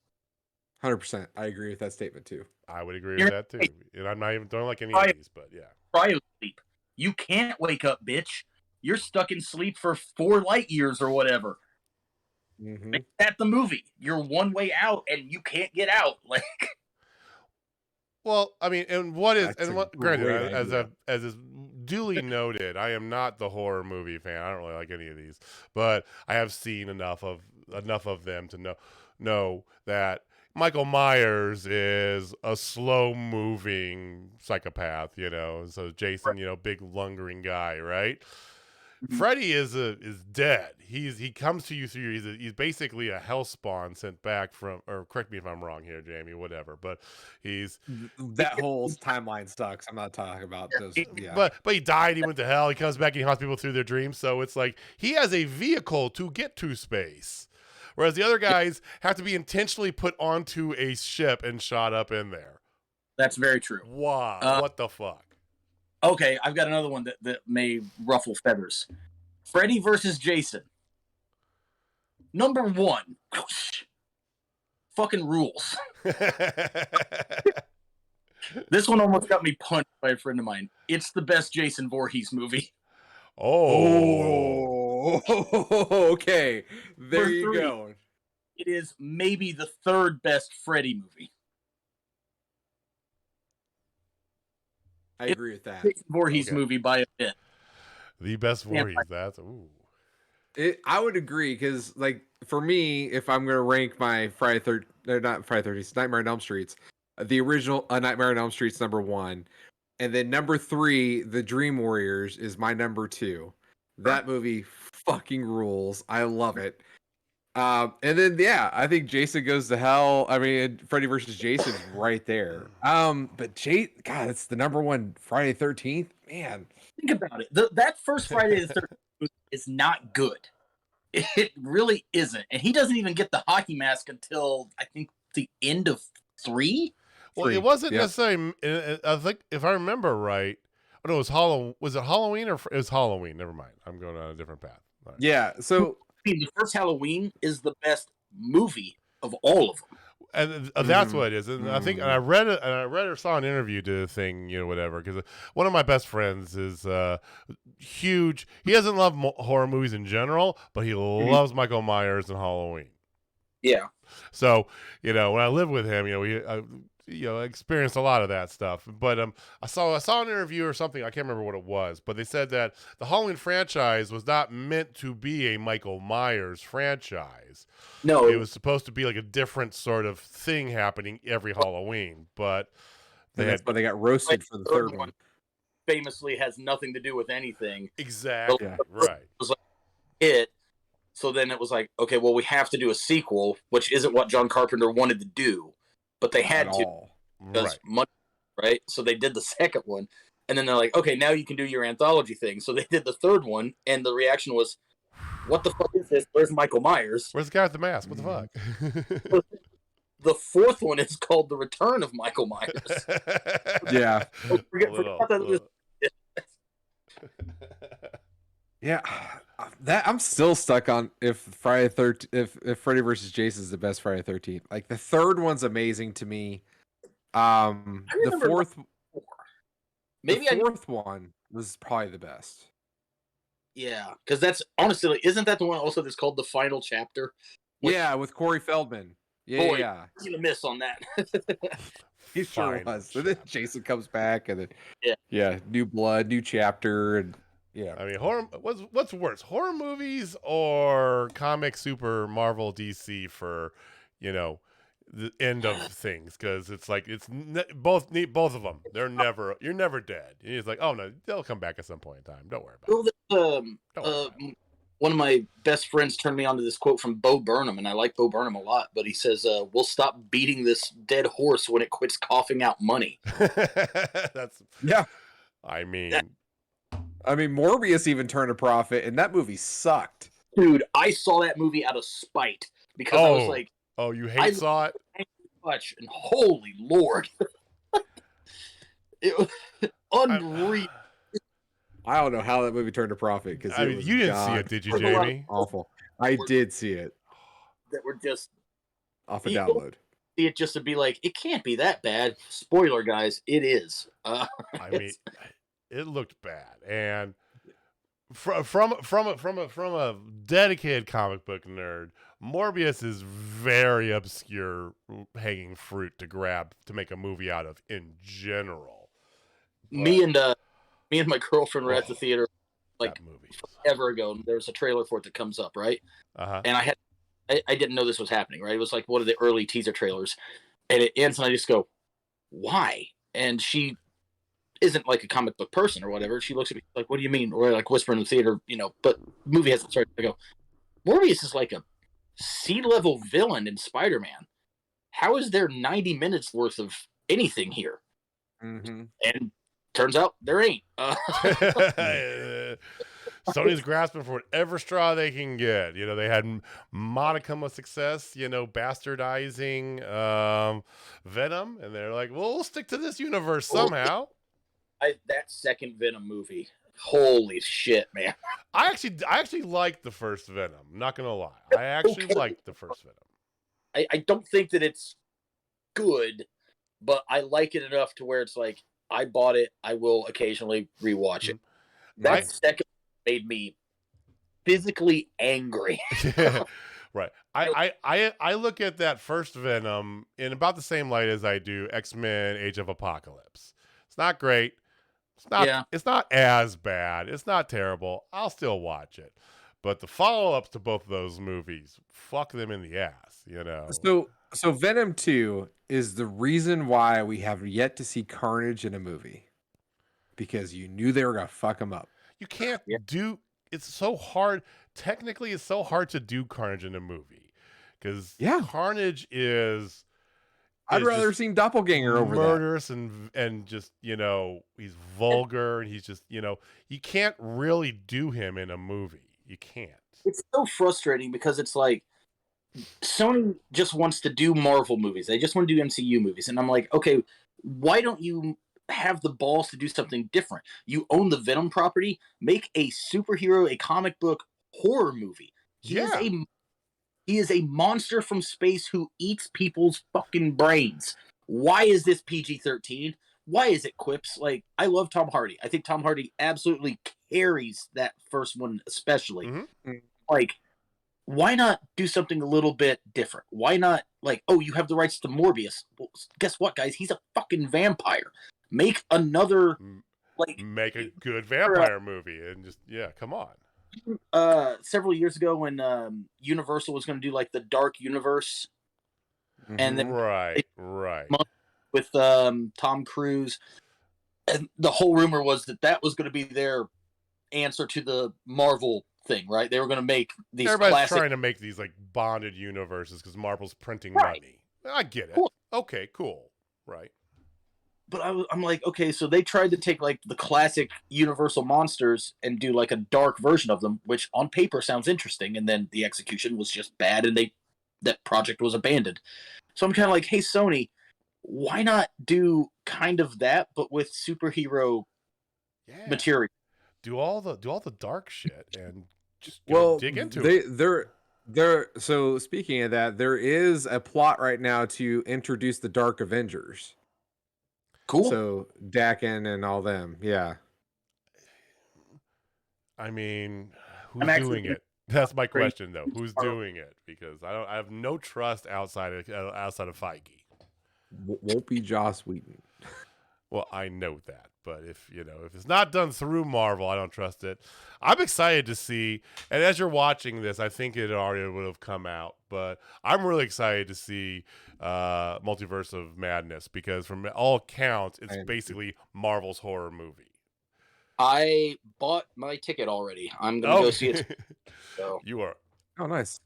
100%. I agree with that statement too. I would agree with that too. And I'm not even don't like any of these, but yeah. Cryo sleep. You can't wake up, bitch. You're stuck in sleep for 4 light years or whatever. Mm-hmm. Make that the movie. You're one way out and you can't get out. Like, well, I mean, and what is That's and a what? great Granted, idea. as is duly noted, I am not the horror movie fan. I don't really like any of these, but I have seen enough of them to know that Michael Myers is a slow moving psychopath. You know, so Jason, you know, big lungering guy, right? Freddy is dead. He comes to you through. He's basically a hellspawn sent back from. Or correct me if I'm wrong here, Jamie. Whatever. But he's That whole timeline sucks. I'm not talking about those. Yeah. but he died. He went to hell. He comes back. He haunts people through their dreams. So it's like he has a vehicle to get to space, whereas the other guys have to be intentionally put onto a ship and shot up in there. that's very true. Wow. What the fuck? Okay, I've got another one that may ruffle feathers. Freddy versus Jason. Number 1. Fucking rules. This one almost got me punched by a friend of mine. It's the best Jason Voorhees movie. Oh. Okay. There For you 3. go. It is maybe the 3rd best Freddy movie. I agree with that. Jason Voorhees movie by a bit. The best Voorhees. That's ooh. I would agree, because, like, for me, if I'm gonna rank my not Friday 13th, Nightmare on Elm Streets, the original Nightmare on Elm Street's number 1, and then number 3, The Dream Warriors, is my number 2. That movie fucking rules. I love it. And then yeah, I think Jason Goes to Hell. I mean, Freddy versus Jason's right there. But God, it's the number 1 Friday 13th. Man, Think about it. That first Friday the 13th is not good. It really isn't. And he doesn't even get the hockey mask until, I think, the end of 3. Well, it wasn't necessarily. I think if I remember right, oh, no, it was Halloween. Was it Halloween or it was Halloween? Never mind. I'm going on a different path. Right. Yeah. So the first Halloween is the best movie of all of them. And that's what it is. And I think, and I read it, and I read or saw an interview to the thing, you know, whatever. Because one of my best friends is huge. He doesn't love horror movies in general, but he loves Michael Myers and Halloween. Yeah. So, you know, when I lived with him, you know, I experienced a lot of that stuff. But I saw an interview or something. I can't remember what it was, but they said that the Halloween franchise was not meant to be a Michael Myers franchise. No, it was supposed to be like a different sort of thing happening every Halloween. But that's why they got roasted for the 3rd one. Famously has nothing to do with anything. Exactly. Right. It was like it. So then it was like, okay, well, we have to do a sequel, which isn't what John Carpenter wanted to do, but they had to because money, right? So they did the second one, and then they're like, okay, now you can do your anthology thing. So they did the 3rd one, and the reaction was, what the fuck is this? Where's Michael Myers? Where's the guy with the mask? What the fuck? The 4th one is called The Return of Michael Myers. Yeah. Forget that. Yeah, that I'm still stuck on if Freddy versus Jason is the best Friday 13th. Like, the 3rd one's amazing to me. The 4th, maybe the 4th one was probably the best. Yeah, because that's honestly, isn't that the one also that's called The Final Chapter? Yeah, with Corey Feldman. Yeah, Boy, yeah. I'm gonna miss on that. He sure was. So then Jason comes back, and then yeah, new blood, new chapter, and yeah. I mean, horror. What's worse, horror movies or comic super Marvel DC for, you know, the end of things? Because it's like both of them. You're never dead. It's like, oh no, they'll come back at some point in time. Don't worry about it. Well, one of my best friends turned me on to this quote from Bo Burnham, and I like Bo Burnham a lot. But he says, "We'll stop beating this dead horse when it quits coughing out money." That's Yeah. I mean, Morbius even turned a profit, and that movie sucked. Dude, I saw that movie out of spite because I was like, "Oh, you saw it?" Much, and holy Lord, it was unreal. I don't know how that movie turned a profit because you didn't see it, did you, Jamie? Awful. I did see it. That were just off a download. See it just to be like, it can't be that bad. Spoiler, guys, it is. I mean, it looked bad, and from a dedicated comic book nerd, Morbius is very obscure hanging fruit to grab to make a movie out of in general. Me and my girlfriend were at the theater like forever ago, and there's a trailer for it that comes up, right? And I didn't know this was happening, right? It was like one of the early teaser trailers, and it ends, and I just go, "Why?" And she isn't like a comic book person or whatever. She looks at me like, "What do you mean?" Or like whispering in the theater, but the movie hasn't started. I go, "Morbius is like a C-level villain in Spider-Man. How is there 90 minutes worth of anything here?" Mm-hmm. And turns out there ain't. Sony's grasping for whatever straw they can get. They had modicum of success, bastardizing Venom, and they're like, well, we'll stick to this universe somehow. That second Venom movie, holy shit, man! I actually liked the first Venom. Not gonna lie, I actually liked the first Venom. I don't think that it's good, but I like it enough to where it's like, I bought it. I will occasionally rewatch it. That second made me physically angry. Right. I look at that first Venom in about the same light as I do X-Men Age of Apocalypse. It's not great. It's not as bad. It's not terrible. I'll still watch it. But the follow-ups to both of those movies, fuck them in the ass, So Venom 2 is the reason why we have yet to see Carnage in a movie. Because you knew they were going to fuck him up. You can't do... It's so hard. Technically, it's so hard to do Carnage in a movie. Because Carnage is... I'd rather seen Doppelganger over that. Murderous and just, he's vulgar. And he's just, you can't really do him in a movie. You can't. It's so frustrating because it's like, Sony just wants to do Marvel movies. They just want to do MCU movies. And I'm like, okay, why don't you have the balls to do something different? You own the Venom property. Make a superhero, a comic book horror movie. He is a monster from space who eats people's fucking brains. Why is this PG-13? Why is it quips? Like, I love Tom Hardy. I think Tom Hardy absolutely carries that first one especially. Mm-hmm. Like, why not do something a little bit different? Why not, like, oh, you have the rights to Morbius. Well, guess what, guys? He's a fucking vampire. Make another, make a good vampire movie and just, come on. Several years ago when Universal was going to do, like, the Dark Universe. Mm-hmm. And then Right. With Tom Cruise. And the whole rumor was that was going to be their answer to the Marvel thing, right? They were going to make these Everybody's trying to make these like bonded universes because Marvel's printing money. I get it. Cool. Okay, cool. Right. But I'm like, okay, so they tried to take like the classic Universal monsters and do like a dark version of them, which on paper sounds interesting, and then the execution was just bad, and that project was abandoned. So I'm kind of like, hey, Sony, why not do kind of that, but with superhero material? Do all the dark shit and just dig into it. So speaking of that, there is a plot right now to introduce the Dark Avengers. Cool. So Dakin and all them, yeah. I mean, who's doing it? That's my question, though. Who's doing it? Because I have no trust outside of Feige. Won't be Joss Whedon. Well, I know that, but if it's not done through Marvel, I don't trust it. I'm excited to see, and as you're watching this, I think it already would have come out, but I'm really excited to see Multiverse of Madness because from all accounts, it's basically Marvel's horror movie. I bought my ticket already. I'm gonna go see it. So You are Oh, nice.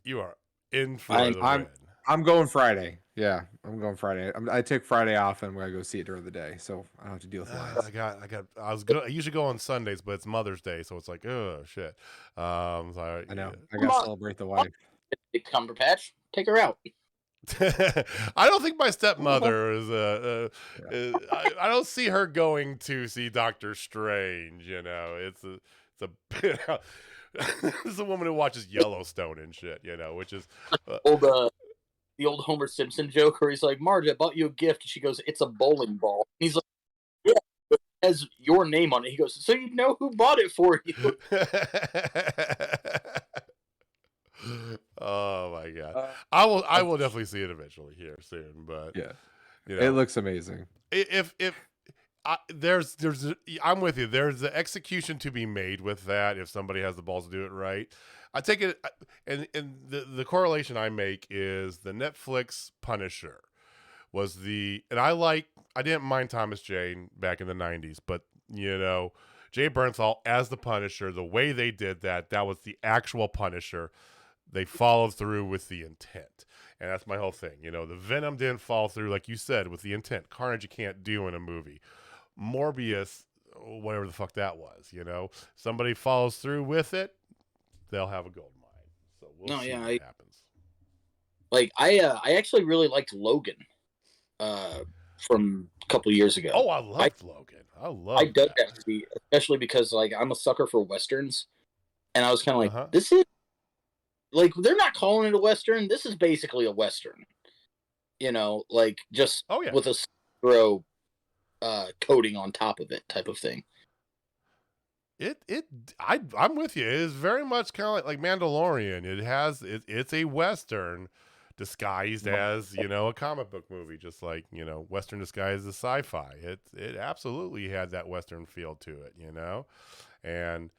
in for I'm- the win. I'm going Friday. Yeah, I'm going Friday. I take Friday off and I'm gonna go see it during the day, so I don't have to deal with lines. I usually go on Sundays, but it's Mother's Day, so it's like, oh shit. So I know. I Come gotta on. celebrate the wife. Cumberpatch, take her out. I don't think my stepmother is I don't see her going to see Doctor Strange. You know, it's a it's a woman who watches Yellowstone and shit. You know, which is The old Homer Simpson joke where he's like, Marge, I bought you a gift. And she goes, it's a bowling ball. And he's like, yeah, it has your name on it. He goes, so you know who bought it for you. Oh my god, I will definitely see it eventually here soon. But Yeah, you know, it looks amazing. if there's I'm with you. There's the execution to be made with that if somebody has the balls to do it right. I take it, and the correlation I make is the Netflix Punisher was and I didn't mind Thomas Jane back in the 90s, but you know, Jay Bernthal as the Punisher, the way they did that was the actual Punisher. They followed through with the intent. And that's my whole thing. You know, the Venom didn't follow through, like you said, with the intent. Carnage you can't do in a movie. Morbius, whatever the fuck that was, you know. Somebody follows through with it, they'll have a gold mine. So we'll see what happens. Like I actually really liked Logan from a couple years ago. Oh, I loved Logan. I dug that movie, especially because like I'm a sucker for westerns. And I was kind of like, this is like, they're not calling it a Western. This is basically a Western. You know, like just with a throw coating on top of it type of thing. I'm with you. It is very much kind of like Mandalorian. It's a Western disguised as, you know, a comic book movie, just like, you know, Western disguised as sci-fi. It absolutely had that Western feel to it, you know? And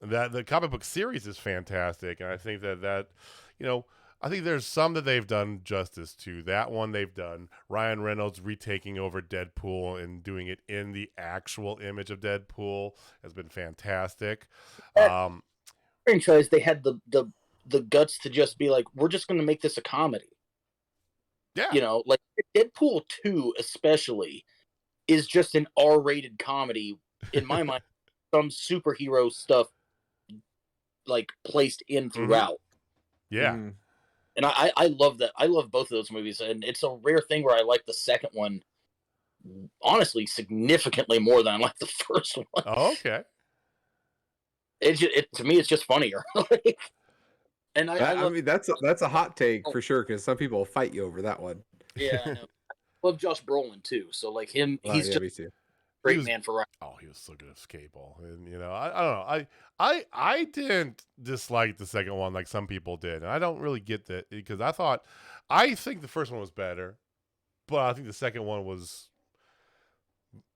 that the comic book series is fantastic, and I think that you know, I think there's some that they've done justice to. That one they've done. Ryan Reynolds retaking over Deadpool and doing it in the actual image of Deadpool has been fantastic. Franchise, they had the guts to just be like, we're just going to make this a comedy. Yeah, you know, like Deadpool 2 especially is just an R-rated comedy in my mind. Some superhero stuff like placed in throughout. Yeah. And I love that. I love both of those movies, and it's a rare thing where I like the second one honestly significantly more than I like the first one. Oh, okay. To me it's just funnier. And I mean that's a hot take for sure, because some people will fight you over that one. Yeah, I know. I love Josh Brolin too. So like him, he's just me too. Great man for writing. Oh, he was so good as Cable, and you know, I don't know, I didn't dislike the second one like some people did, and I don't really get that because I think the first one was better, but I think the second one was.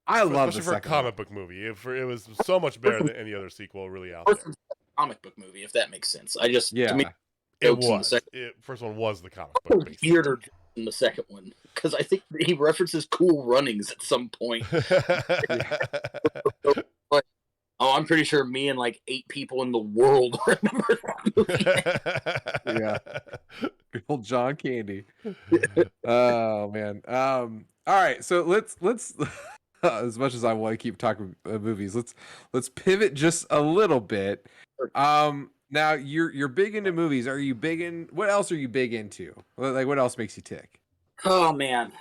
I love especially for a comic book movie. It was so much better than any other sequel really out there. Comic book movie, if that makes sense. I just to me, it was. First one was the comic book. Weirder in the second one because I think he references Cool Runnings at some point. But I'm pretty sure me and like 8 people in the world remember that movie. Yeah, old John Candy. Oh man. All right, so let's as much as I want to keep talking movies, let's pivot just a little bit. Now you're big into movies. Are you big in what else are you big into? Like what else makes you tick? Oh man.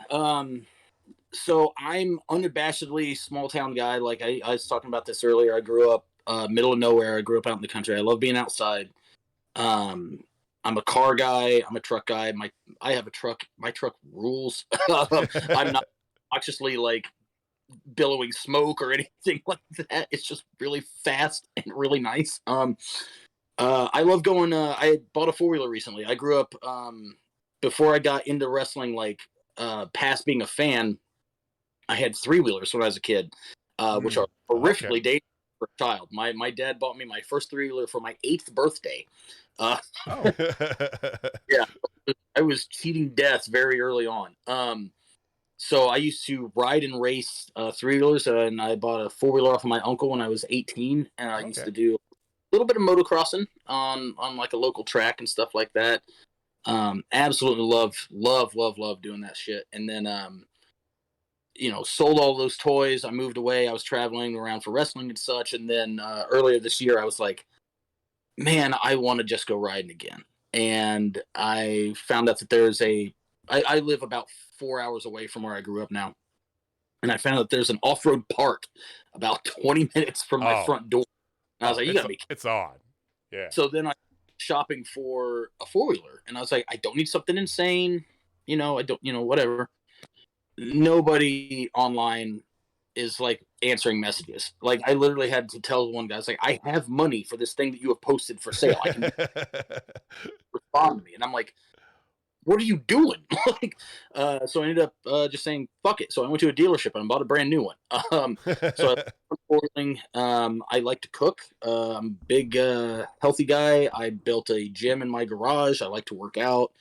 So I'm unabashedly small town guy. Like I was talking about this earlier. I grew up middle of nowhere. I grew up out in the country. I love being outside. I'm a car guy. I'm a truck guy. I have a truck. My truck rules. I'm not obnoxiously like billowing smoke or anything like that. It's just really fast and really nice. I love going. I bought a 4-wheeler recently. I grew up before I got into wrestling. Like past being a fan, I had 3-wheelers when I was a kid, which are horrifically dangerous for a child. My dad bought me my first 3-wheeler for my 8th birthday. Yeah, I was cheating death very early on. So I used to ride and race 3-wheelers, and I bought a 4-wheeler off of my uncle when I was 18, and I used to do little bit of motocrossing on like a local track and stuff like that. Absolutely love doing that shit. And then sold all those toys. I moved away. I was traveling around for wrestling and such. And then earlier this year, I was like, man, I want to just go riding again. And I found out that there's I live about 4 hours away from where I grew up now. And I found out there's an off-road park about 20 minutes from my front door. And I was like, you gotta be kidding. It's on. Yeah. So then I shopping for a four-wheeler. And I was like, I don't need something insane. I don't, whatever. Nobody online is like answering messages. Like I literally had to tell one guy, I was like, I have money for this thing that you have posted for sale. I can respond to me. And I'm like, what are you doing? So I ended up just saying, fuck it. So I went to a dealership and bought a brand new one. So I like to cook. I'm a big, healthy guy. I built a gym in my garage. I like to work out.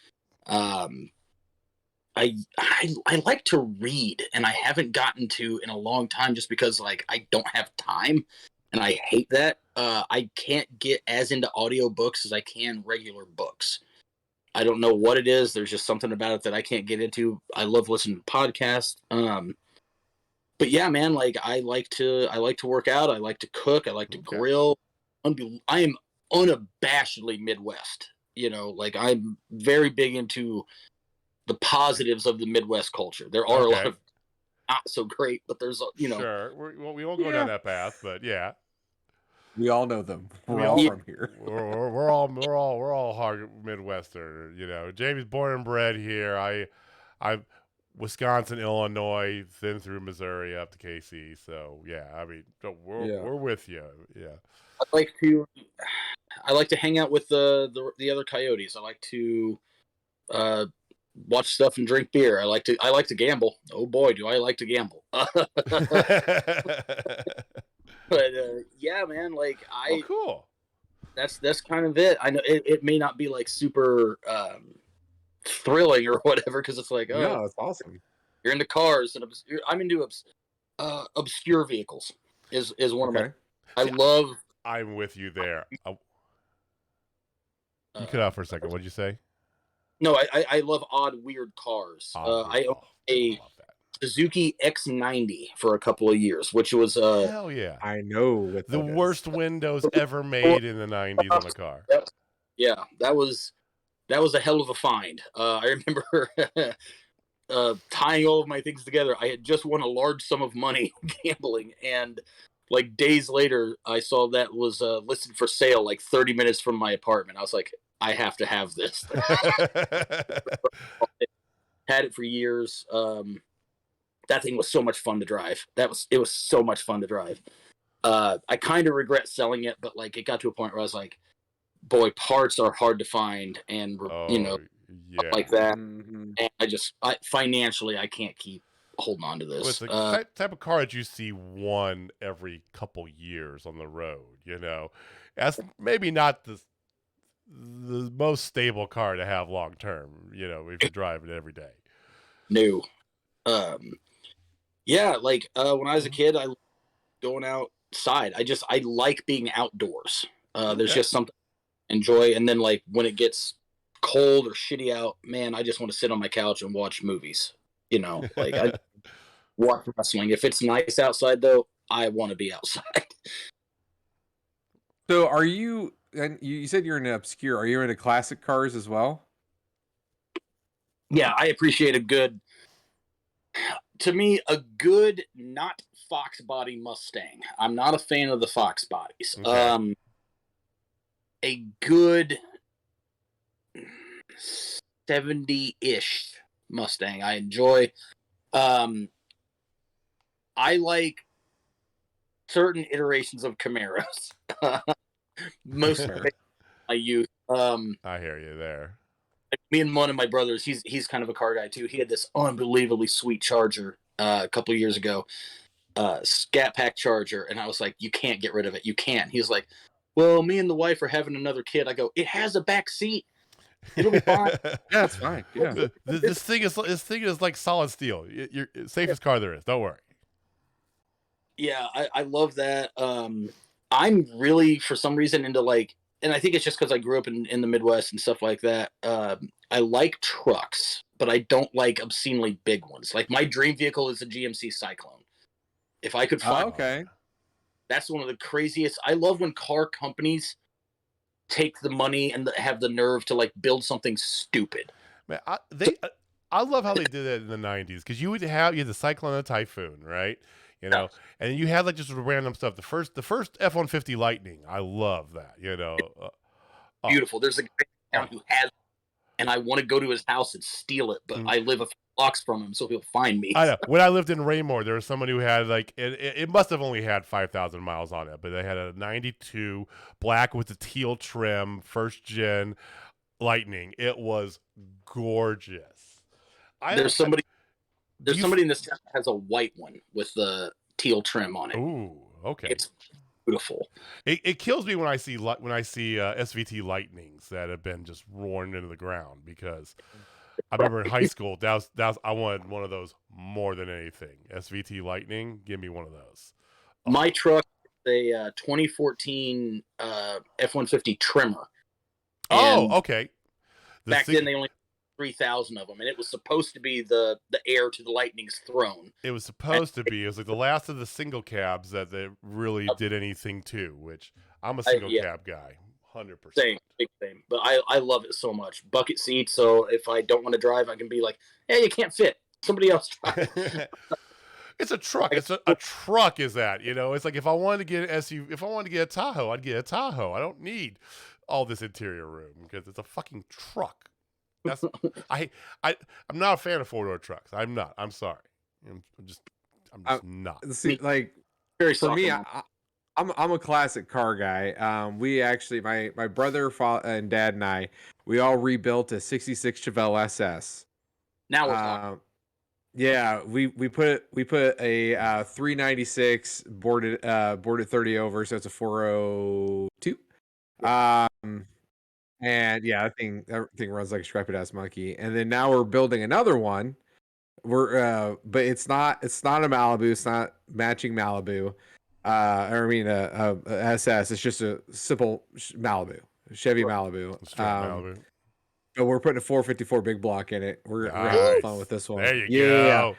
I like to read, and I haven't gotten to in a long time just because like I don't have time, and I hate that. I can't get as into audiobooks as I can regular books. I don't know what it is. There's just something about it that I can't get into. I love listening to podcasts. But yeah, man, like I like to work out. I like to cook. I like to grill. I am unabashedly Midwest. Like I'm very big into the positives of the Midwest culture. There are a lot of not so great, but there's Sure, we won't go down that path, but yeah, we all know them. We're all from here. we're all hard Midwestern. Jamie's born and bred here. I Wisconsin, Illinois, then through Missouri up to KC. So yeah, I mean we're with you. Yeah, I like to hang out with the other coyotes. I like to watch stuff and drink beer. I like to gamble. Oh boy, do I like to gamble. But yeah, man, like cool. That's kind of it. I know it may not be like super thrilling or whatever, because it's like, no, it's awesome. You're into cars, and I'm into obscure vehicles. Is one of my. I'm with you there. You cut out for a second. What did you say? No, I love odd, weird cars. I own a Suzuki X90 for a couple of years, which was hell yeah. I know the worst windows ever made in the 90s on a car. Yeah, that was a hell of a find. I remember tying all of my things together. I had just won a large sum of money gambling, and like days later, I saw that was listed for sale like 30 minutes from my apartment. I was like, I have to have this. Had it for years. That thing was so much fun to drive. It was so much fun to drive. I kind of regret selling it, but like it got to a point where I was like, boy, parts are hard to find, and like that. Mm-hmm. And financially, I can't keep holding on to this. It's the type of car that you see one every couple years on the road. That's maybe not the most stable car to have long term. If you drive it every day. No. Yeah, like when I was a kid, I going outside. I like being outdoors. There's just something I enjoy. And then like when it gets cold or shitty out, man, I just want to sit on my couch and watch movies. Like I watch wrestling. If it's nice outside though, I want to be outside. So are you, and you said you're into obscure, are you into classic cars as well? Yeah, I appreciate a good not Fox body Mustang. I'm not a fan of the Fox bodies. Okay. A good 70-ish Mustang I enjoy. I like certain iterations of Camaros. Most of my youth. I hear you there. Me and one of my brothers, he's kind of a car guy too. He had this unbelievably sweet Charger a couple of years ago, Scat Pack Charger, and I was like, you can't get rid of it. You can't. He's like, well, me and the wife are having another kid. I go, it has a back seat. It'll be fine. Yeah, it's fine. Yeah. This thing is like solid steel. You're safest car there is. Don't worry. Yeah, I love that. I'm really, for some reason, into like, and I think it's just because I grew up in the Midwest and stuff like that. I like trucks, but I don't like obscenely big ones. Like my dream vehicle is a GMC Cyclone. If I could find, Okay. that's one of the craziest. I love when car companies take the money and have the nerve to like build something stupid. Man, I love how they did it in the '90s because you had the Cyclone and the Typhoon, right? You Yeah. know, and you had like just random stuff. The first F-150 Lightning, I love that. Oh, Beautiful. There's a guy down oh. who has, and I want to go to his house and steal it, but I live a few blocks from him, so he'll find me. I know. When I lived in Raymore, there was someone who had like it must have only had 5,000 miles on it, but they had a '92 black with the teal trim, first gen Lightning. It was gorgeous. There's somebody in this town that has a white one with the teal trim on it. Ooh, okay. It's beautiful. It kills me when I see SVT Lightnings that have been just worn into the ground, because I remember in high school that was I wanted one of those more than anything. SVT Lightning, give me one of those. Oh. My truck is a 2014 F-150 Trimmer. Oh, okay. Back then they only 3,000 of them, and it was supposed to be the heir to the Lightning's throne. It was supposed to be. It was like the last of the single cabs that they really did anything to, which I'm a single cab guy, 100%. Same, big same. But I love it so much. Bucket seats, so if I don't want to drive, I can be like, hey, you can't fit. Somebody else drive. It's a truck. It's a truck. Is that, It's like if I wanted to get an SUV, if I wanted to get a Tahoe, I'd get a Tahoe. I don't need all this interior room because it's a fucking truck. That's I'm not a fan of 4-door trucks. I'm not. I'm sorry. I'm just not. See, like for me, I'm a classic car guy. We actually, my brother and dad and I, we all rebuilt a '66 Chevelle SS. Now we're talking. Yeah, we put a 396 boarded 30 over, so it's a 402. And yeah, that thing runs like a strapped ass monkey. And then now we're building another one. But it's not a Malibu. It's not matching Malibu. A SS. It's just a simple Malibu, Chevy Malibu. Malibu. But we're putting a 454 big block in it. We're having fun with this one. There you go. Yeah.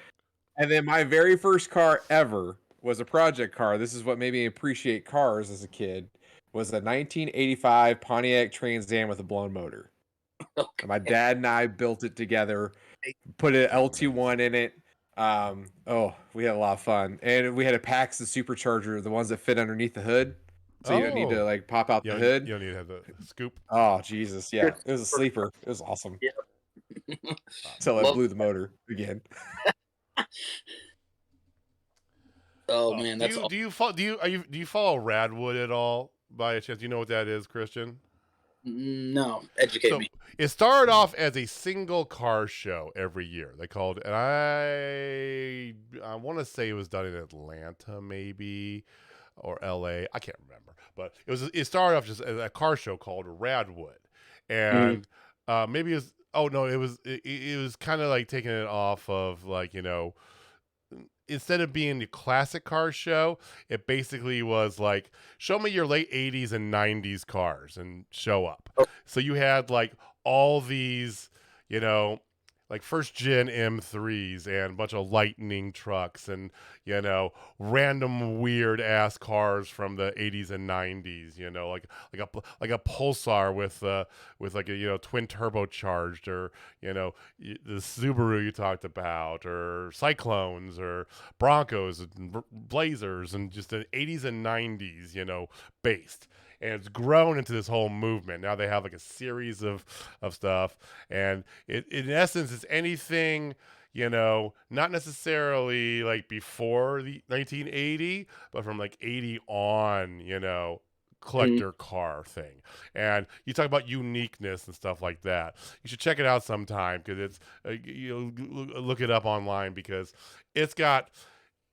And then my very first car ever was a project car. This is what made me appreciate cars as a kid. Was a 1985 Pontiac Trans Am with a blown motor. Okay. My dad and I built it together, put an LT1 in it. We had a lot of fun. And we had a Pax the supercharger, the ones that fit underneath the hood. So you don't need to like pop out the hood. You don't need to have the scoop. Oh, Jesus. Yeah. It was a sleeper. It was awesome. Yeah. Until I blew the motor again. Oh man, that's do you follow Radwood at all by a chance? Do you know what that is, Christian? No, educate me. It started off as a single car show every year. They called, and I want to say it was done in Atlanta, maybe, or LA. I can't remember, but it started off just as a car show called Radwood, and maybe it was. Oh no, it was kind of like taking it off of like, instead of being the classic car show, it basically was like, show me your late 80s and 90s cars and show up. Oh. So you had like all these, like first gen M3s and a bunch of Lightning trucks and, random weird ass cars from the 80s and 90s, like a Pulsar with like a, twin turbocharged, or, the Subaru you talked about, or Cyclones or Broncos and Blazers, and just the 80s and 90s, based. And it's grown into this whole movement. Now they have like a series of stuff. And in essence, it's anything, not necessarily like before the 1980, but from like 80 on, collector car thing. And you talk about uniqueness and stuff like that. You should check it out sometime, because it's, look it up online, because it's got...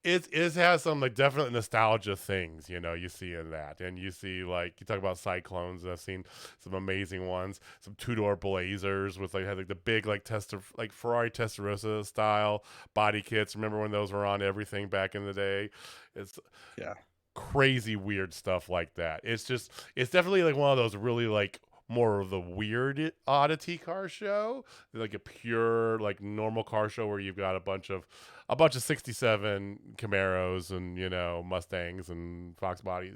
It has some like definite nostalgia things, you see in that. And you see, like, you talk about Cyclones, and I've seen some amazing ones, some 2-door Blazers with like, had like the big like Ferrari Testarossa style body kits. Remember when those were on everything back in the day? crazy weird stuff like that. It's definitely like one of those really like more of the weird oddity car show, like a pure like normal car show where you've got a bunch of 67 Camaros and Mustangs and Fox bodies.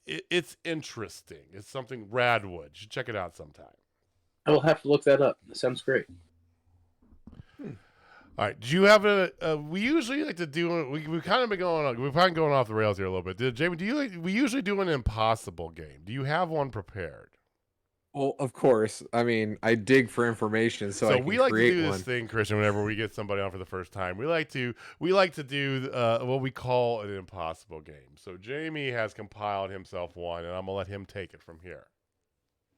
It's interesting. It's something Radwood. You should check it out sometime. I will have to look that up. That sounds great. All right. Do you have we usually like to do, we've kind of been we've kind of going off the rails here a little bit. Jamie, we usually do an impossible game. Do you have one prepared? Well, of course. I mean, I dig for information, so I can we like to create do one. this thing, Christian. Whenever we get somebody on for the first time, we like to do what we call an impossible game. So Jamie has compiled himself one, and I'm gonna let him take it from here.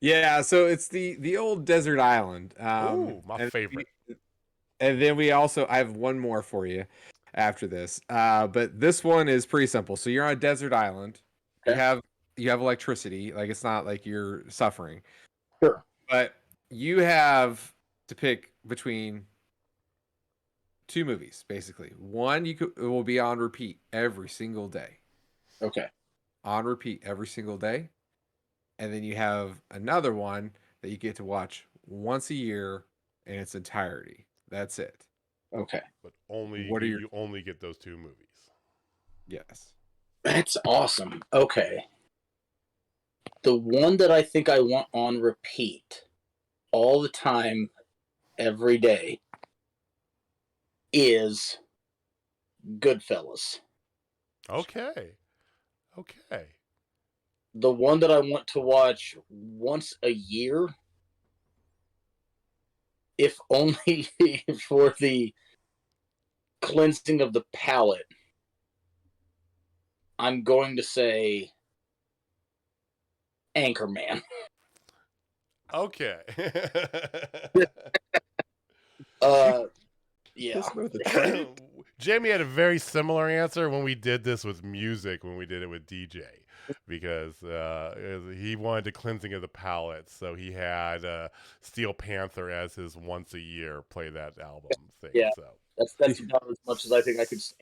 Yeah, so it's the old desert island. Ooh, my favorite. And then I have one more for you after this. But this one is pretty simple. So you're on a desert island. Okay. You have electricity. Like, it's not like you're suffering. Sure. But you have to pick between two movies, basically. One it will be on repeat every single day. Okay. On repeat every single day. And then you have another one that you get to watch once a year in its entirety. That's it. Okay. But only What are you only get those two movies. Yes. That's awesome. Okay. The one that I think I want on repeat all the time, every day, is Goodfellas. Okay. The one that I want to watch once a year, if only for the cleansing of the palate, I'm going to say Anchorman. Okay. Yeah. Jamie had a very similar answer when we did this with music, when we did it with DJ, because he wanted the cleansing of the palate, so he had Steel Panther as his once a year play that album thing. Yeah. So That's about as much as I think I could say.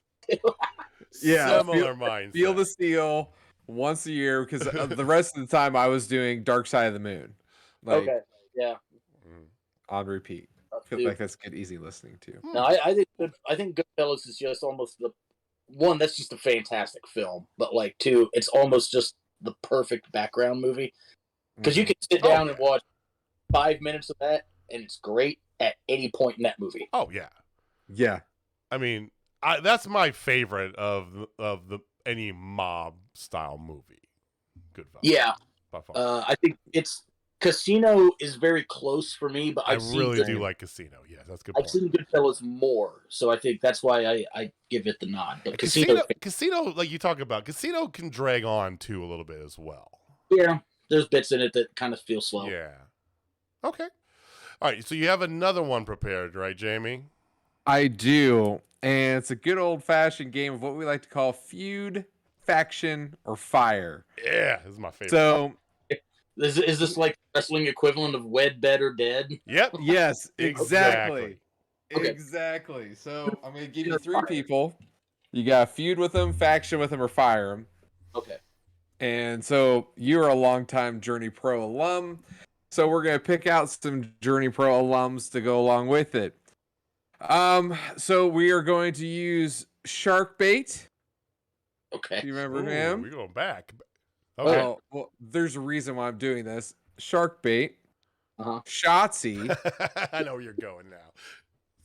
Yeah, similar mindset. Feel the Steel once a year, because the rest of the time I was doing Dark Side of the Moon. Like, Okay. Yeah. on repeat. I feel like that's good, easy listening to. No, I think Goodfellas is just almost the one. That's just a fantastic film, but like two, it's almost just the perfect background movie because you can sit down and watch 5 minutes of that, and it's great at any point in that movie. Oh yeah, yeah. I mean, that's my favorite of any mob style movie. Goodfellas. Yeah, by far. I think it's Casino is very close for me, but I really do like Casino. Yeah, that's a good. I've seen Goodfellas more, so I think that's why I give it the nod. But Casino, like you talk about, Casino can drag on too a little bit as well. Yeah, there's bits in it that kind of feel slow. Yeah. Okay. All right. So you have another one prepared, right, Jamie? I do, and it's a good old fashioned game of what we like to call feud, faction, or fire. Yeah, this is my favorite. So. Is this like wrestling equivalent of Wed, Better, Dead? Yep. Yes, exactly. Okay. Exactly. So I'm going to give you three people. You got to feud with them, faction with them, or fire them. Okay. And so you're a longtime Journey Pro alum. So we're going to pick out some Journey Pro alums to go along with it. So we are going to use Shark Bait. Okay. Do you remember him? We're going back. Okay. Well, there's a reason why I'm doing this. Shark Bait. Uh-huh. Shotzi. I know where you're going now.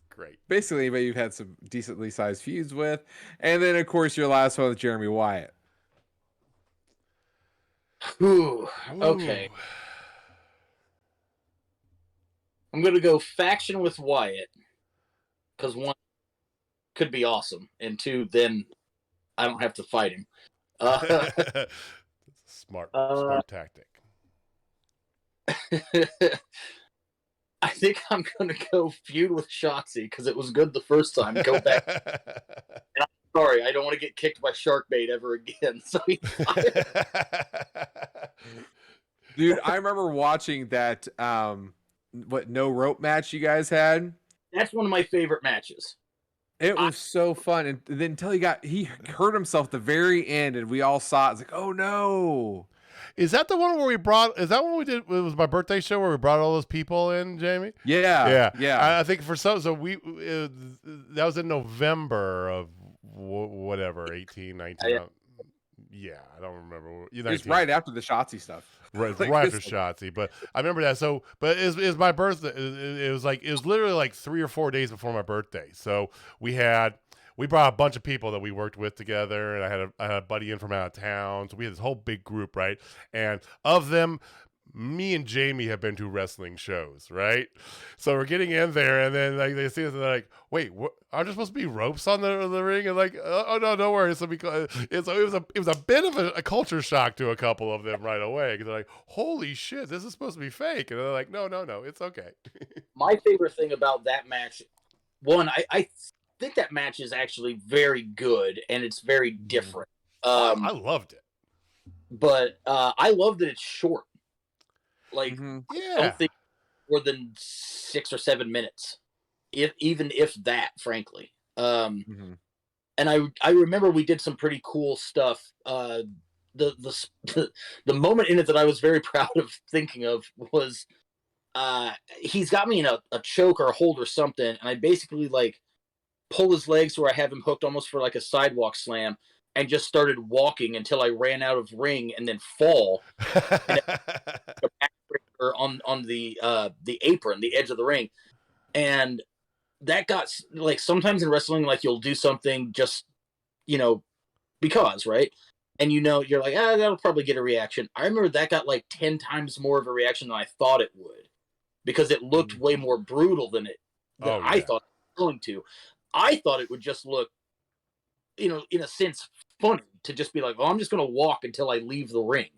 Great. Basically, anybody you've had some decently sized feuds with. And then, of course, your last one with Jeremy Wyatt. Ooh. Okay. I'm going to go faction with Wyatt. Because one, could be awesome. And two, then I don't have to fight him. Smart tactic. I think I'm going to go feud with Shotzi because it was good the first time. Go back. And I'm sorry, I don't want to get kicked by Sharkbait ever again. So Dude, I remember watching that no rope match you guys had. That's one of my favorite matches. It was so fun, and then until he hurt himself at the very end, and we all saw it. It's like, oh no! Is that the one where we brought? Is that when we did? It was my birthday show where we brought all those people in, Jamie. Yeah, I think for so we that was in November of whatever 18, 19. Yeah, I don't remember. It was right after the Shotzi stuff. Right, Like, right after Shotzi, but I remember that. So, but it was my birthday. It was literally like 3 or 4 days before my birthday. So we brought a bunch of people that we worked with together, and I had a buddy in from out of town. So we had this whole big group, right? And of them, me and Jamie have been to wrestling shows, right? So we're getting in there, and then like they see us, and they're like, "Wait, what? Are there supposed to be ropes on the ring?" And like, "Oh no, don't worry." So because it was a bit of a culture shock to a couple of them right away, because they're like, "Holy shit, this is supposed to be fake," and they're like, "No, it's okay." My favorite thing about that match, one, I think that match is actually very good and it's very different. I loved it, but I love that it's short. Like, I don't think more than 6 or 7 minutes, even if that, frankly. And I remember we did some pretty cool stuff. The moment in it that I was very proud of thinking of was he's got me in a choke or a hold or something, and I basically like pull his legs where I have him hooked almost for like a sidewalk slam, and just started walking until I ran out of ring and then fall. And on the apron, the edge of the ring, and that got like sometimes in wrestling, like you'll do something just because, right, and you're like, that'll probably get a reaction. I remember that got like 10 times more of a reaction than I thought it would, because it looked way more brutal than I thought it was going to. I thought it would just look, in a sense, funny to just be like, oh, I'm just going to walk until I leave the ring.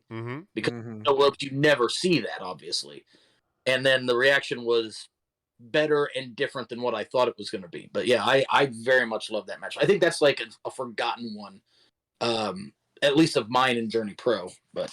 Because no ropes, you never see that, obviously. And then the reaction was better and different than what I thought it was going to be. But yeah, I very much love that match. I think that's like a forgotten one, at least of mine in Journey Pro. But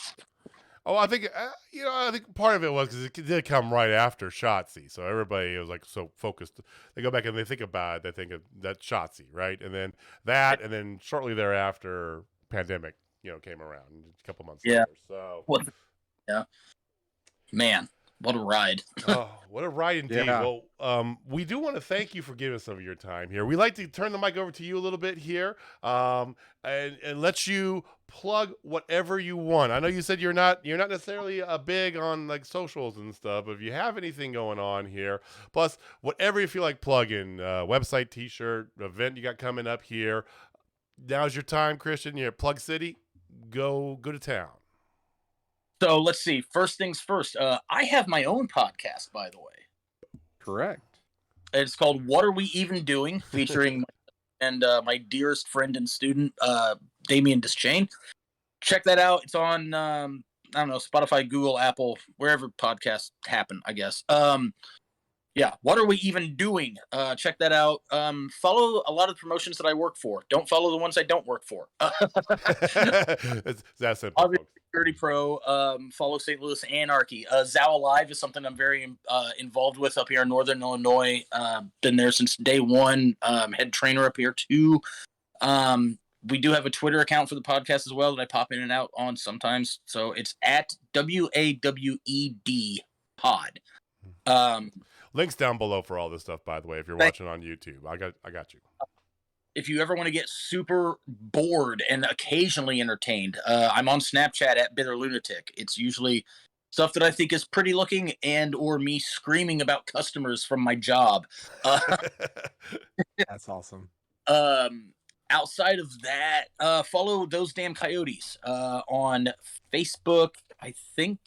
I think I think part of it was because it did come right after Shotzi, so everybody was like so focused. They go back and they think about it. They think of that Shotzi, right, and then that, and then shortly thereafter, pandemic, came around a couple months later. So man, what a ride! Oh, what a ride indeed. Yeah. Well, we do want to thank you for giving us some of your time here. We like to turn the mic over to you a little bit here, and let you plug whatever you want. I know you said you're not necessarily big on like socials and stuff, but if you have anything going on here, plus whatever you feel like plugging, website, t-shirt, event you got coming up here, now's your time, Christian. You're at Plug City. Go to town. So let's see. First things first. I have my own podcast, by the way. Correct. It's called "What Are We Even Doing?" featuring my dearest friend and student, Damian Deschain. Check that out. It's on I don't know, Spotify, Google, Apple, wherever podcasts happen, I guess. Yeah, What Are We Even Doing? Check that out. Follow a lot of the promotions that I work for. Don't follow the ones I don't work for. It's that simple. Obviously, Security Pro. Follow St. Louis Anarchy. ZOWA Live is something I'm very involved with up here in Northern Illinois. Been there since day one. Head trainer up here too. We do have a Twitter account for the podcast as well that I pop in and out on sometimes. So it's at WAWED Pod. Links down below for all this stuff, by the way, if you're watching on YouTube. I got you. If you ever want to get super bored and occasionally entertained, I'm on Snapchat at Bitter Lunatic. It's usually stuff that I think is pretty looking and or me screaming about customers from my job. That's awesome. Outside of that, follow Those Damn Coyotes on Facebook. I think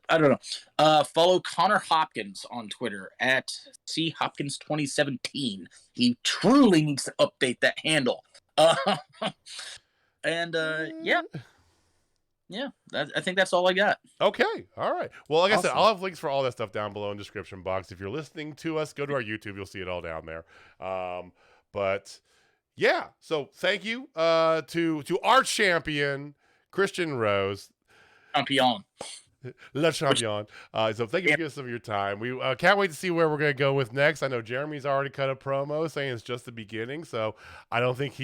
I don't know. Follow Connor Hopkins on Twitter at CHopkins2017. He truly needs to update that handle. And yeah, I think that's all I got. Okay, all right. Well, like I said, Awesome. I'll have links for all that stuff down below in the description box. If you're listening to us, go to our YouTube. You'll see it all down there. But yeah, so thank you to our champion, Christian Rose. Champion. Le Champion. So thank you for giving us some of your time. We can't wait to see where we're going to go with next. I know Jeremy's already cut a promo saying it's just the beginning, so I don't think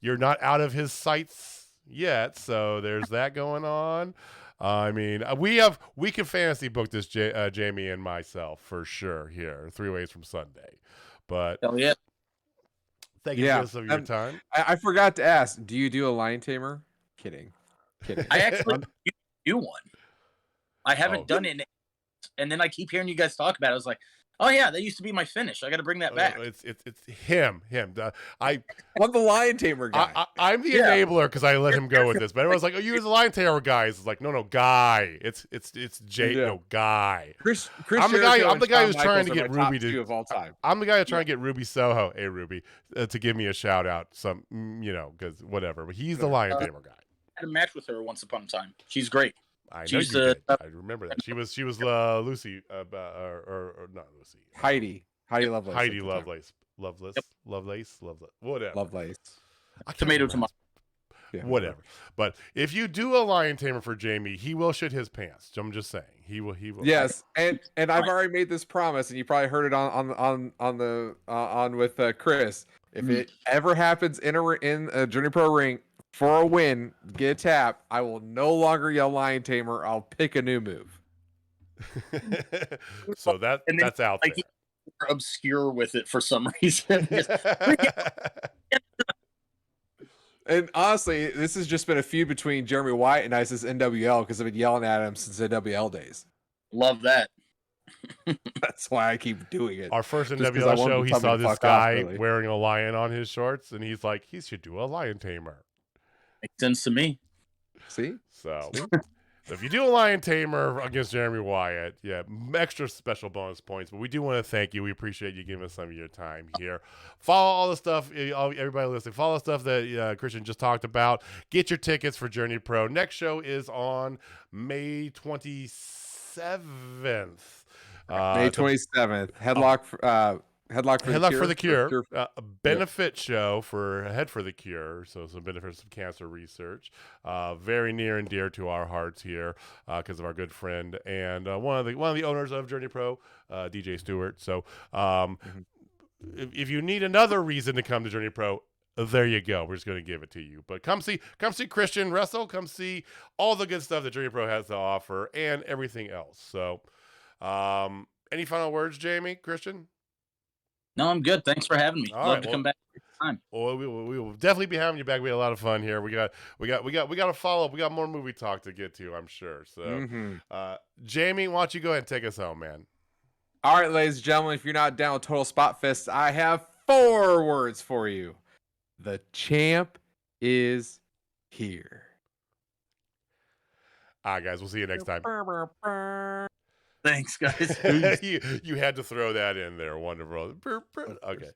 you're not out of his sights yet. So there's that going on. I mean, we can fantasy book this, Jamie and myself for sure here, 3 ways from Sunday. But Hell yeah. thank you for giving us some of your time. I forgot to ask, do you do a lion tamer? Kidding. I actually do one. I haven't done it, and then I keep hearing you guys talk about it. I was like, oh yeah, that used to be my finish. I got to bring that back. It's him. I'm the lion tamer guy. I'm the enabler because I let him go with this. But everyone's like, oh, you as a lion tamer guy. It's like, no, guy. It's Jay. Yeah. No, guy. Chris I'm the guy who's trying to get Ruby to of all time. I'm the guy who's trying to get Ruby Soho, Ruby, to give me a shout out. Some, because whatever. But he's the lion tamer guy. I had a match with her once upon a time. She's great. I know you did. I remember that. She was Lucy, or not Lucy. Heidi Lovelace. Heidi Lovelace. Lovelace. Whatever. Lovelace. Tomato. Yeah, whatever. But if you do a lion tamer for Jamie, he will shit his pants. I'm just saying. He will. Yes, and I've already made this promise, and you probably heard it on with Chris. If it ever happens in a Journey Pro ring for a win, get a tap, I will no longer yell lion tamer. I'll pick a new move. So that's out there. You're obscure with it for some reason. And honestly, this has just been a feud between Jeremy Wyatt and I since NWL because I've been yelling at him since NWL days. Love that. That's why I keep doing it. Our first NWL show, he saw this guy wearing a lion on his shorts, and he's like, he should do a lion tamer. Makes sense to me. See? So if you do a lion tamer against Jeremy Wyatt, extra special bonus points. But we do want to thank you. We appreciate you giving us some of your time here. Follow all the stuff, everybody listening. Follow the stuff that Christian just talked about. Get your tickets for Journey Pro. Next show is on May 27th. May 27th. Headlock for the Cure. A benefit show for Head for the Cure. So some benefits of cancer research. Very near and dear to our hearts here because of our good friend and one of the owners of Journey Pro, DJ Stewart. So if you need another reason to come to Journey Pro, there you go. We're just going to give it to you. But come see Christian wrestle. Come see all the good stuff that Journey Pro has to offer and everything else. So any final words, Jamie, Christian? No, I'm good. Thanks for having me. Love to come back anytime. Well, we will definitely be having you back. We had a lot of fun here. We got a follow up. We got more movie talk to get to, I'm sure. So, Jamie, why don't you go ahead and take us home, man? All right, ladies and gentlemen, if you're not down with Total Spotfest, I have 4 words for you. The champ is here. All right, guys, we'll see you next time. Thanks, guys. You had to throw that in there. Wonderful. Okay.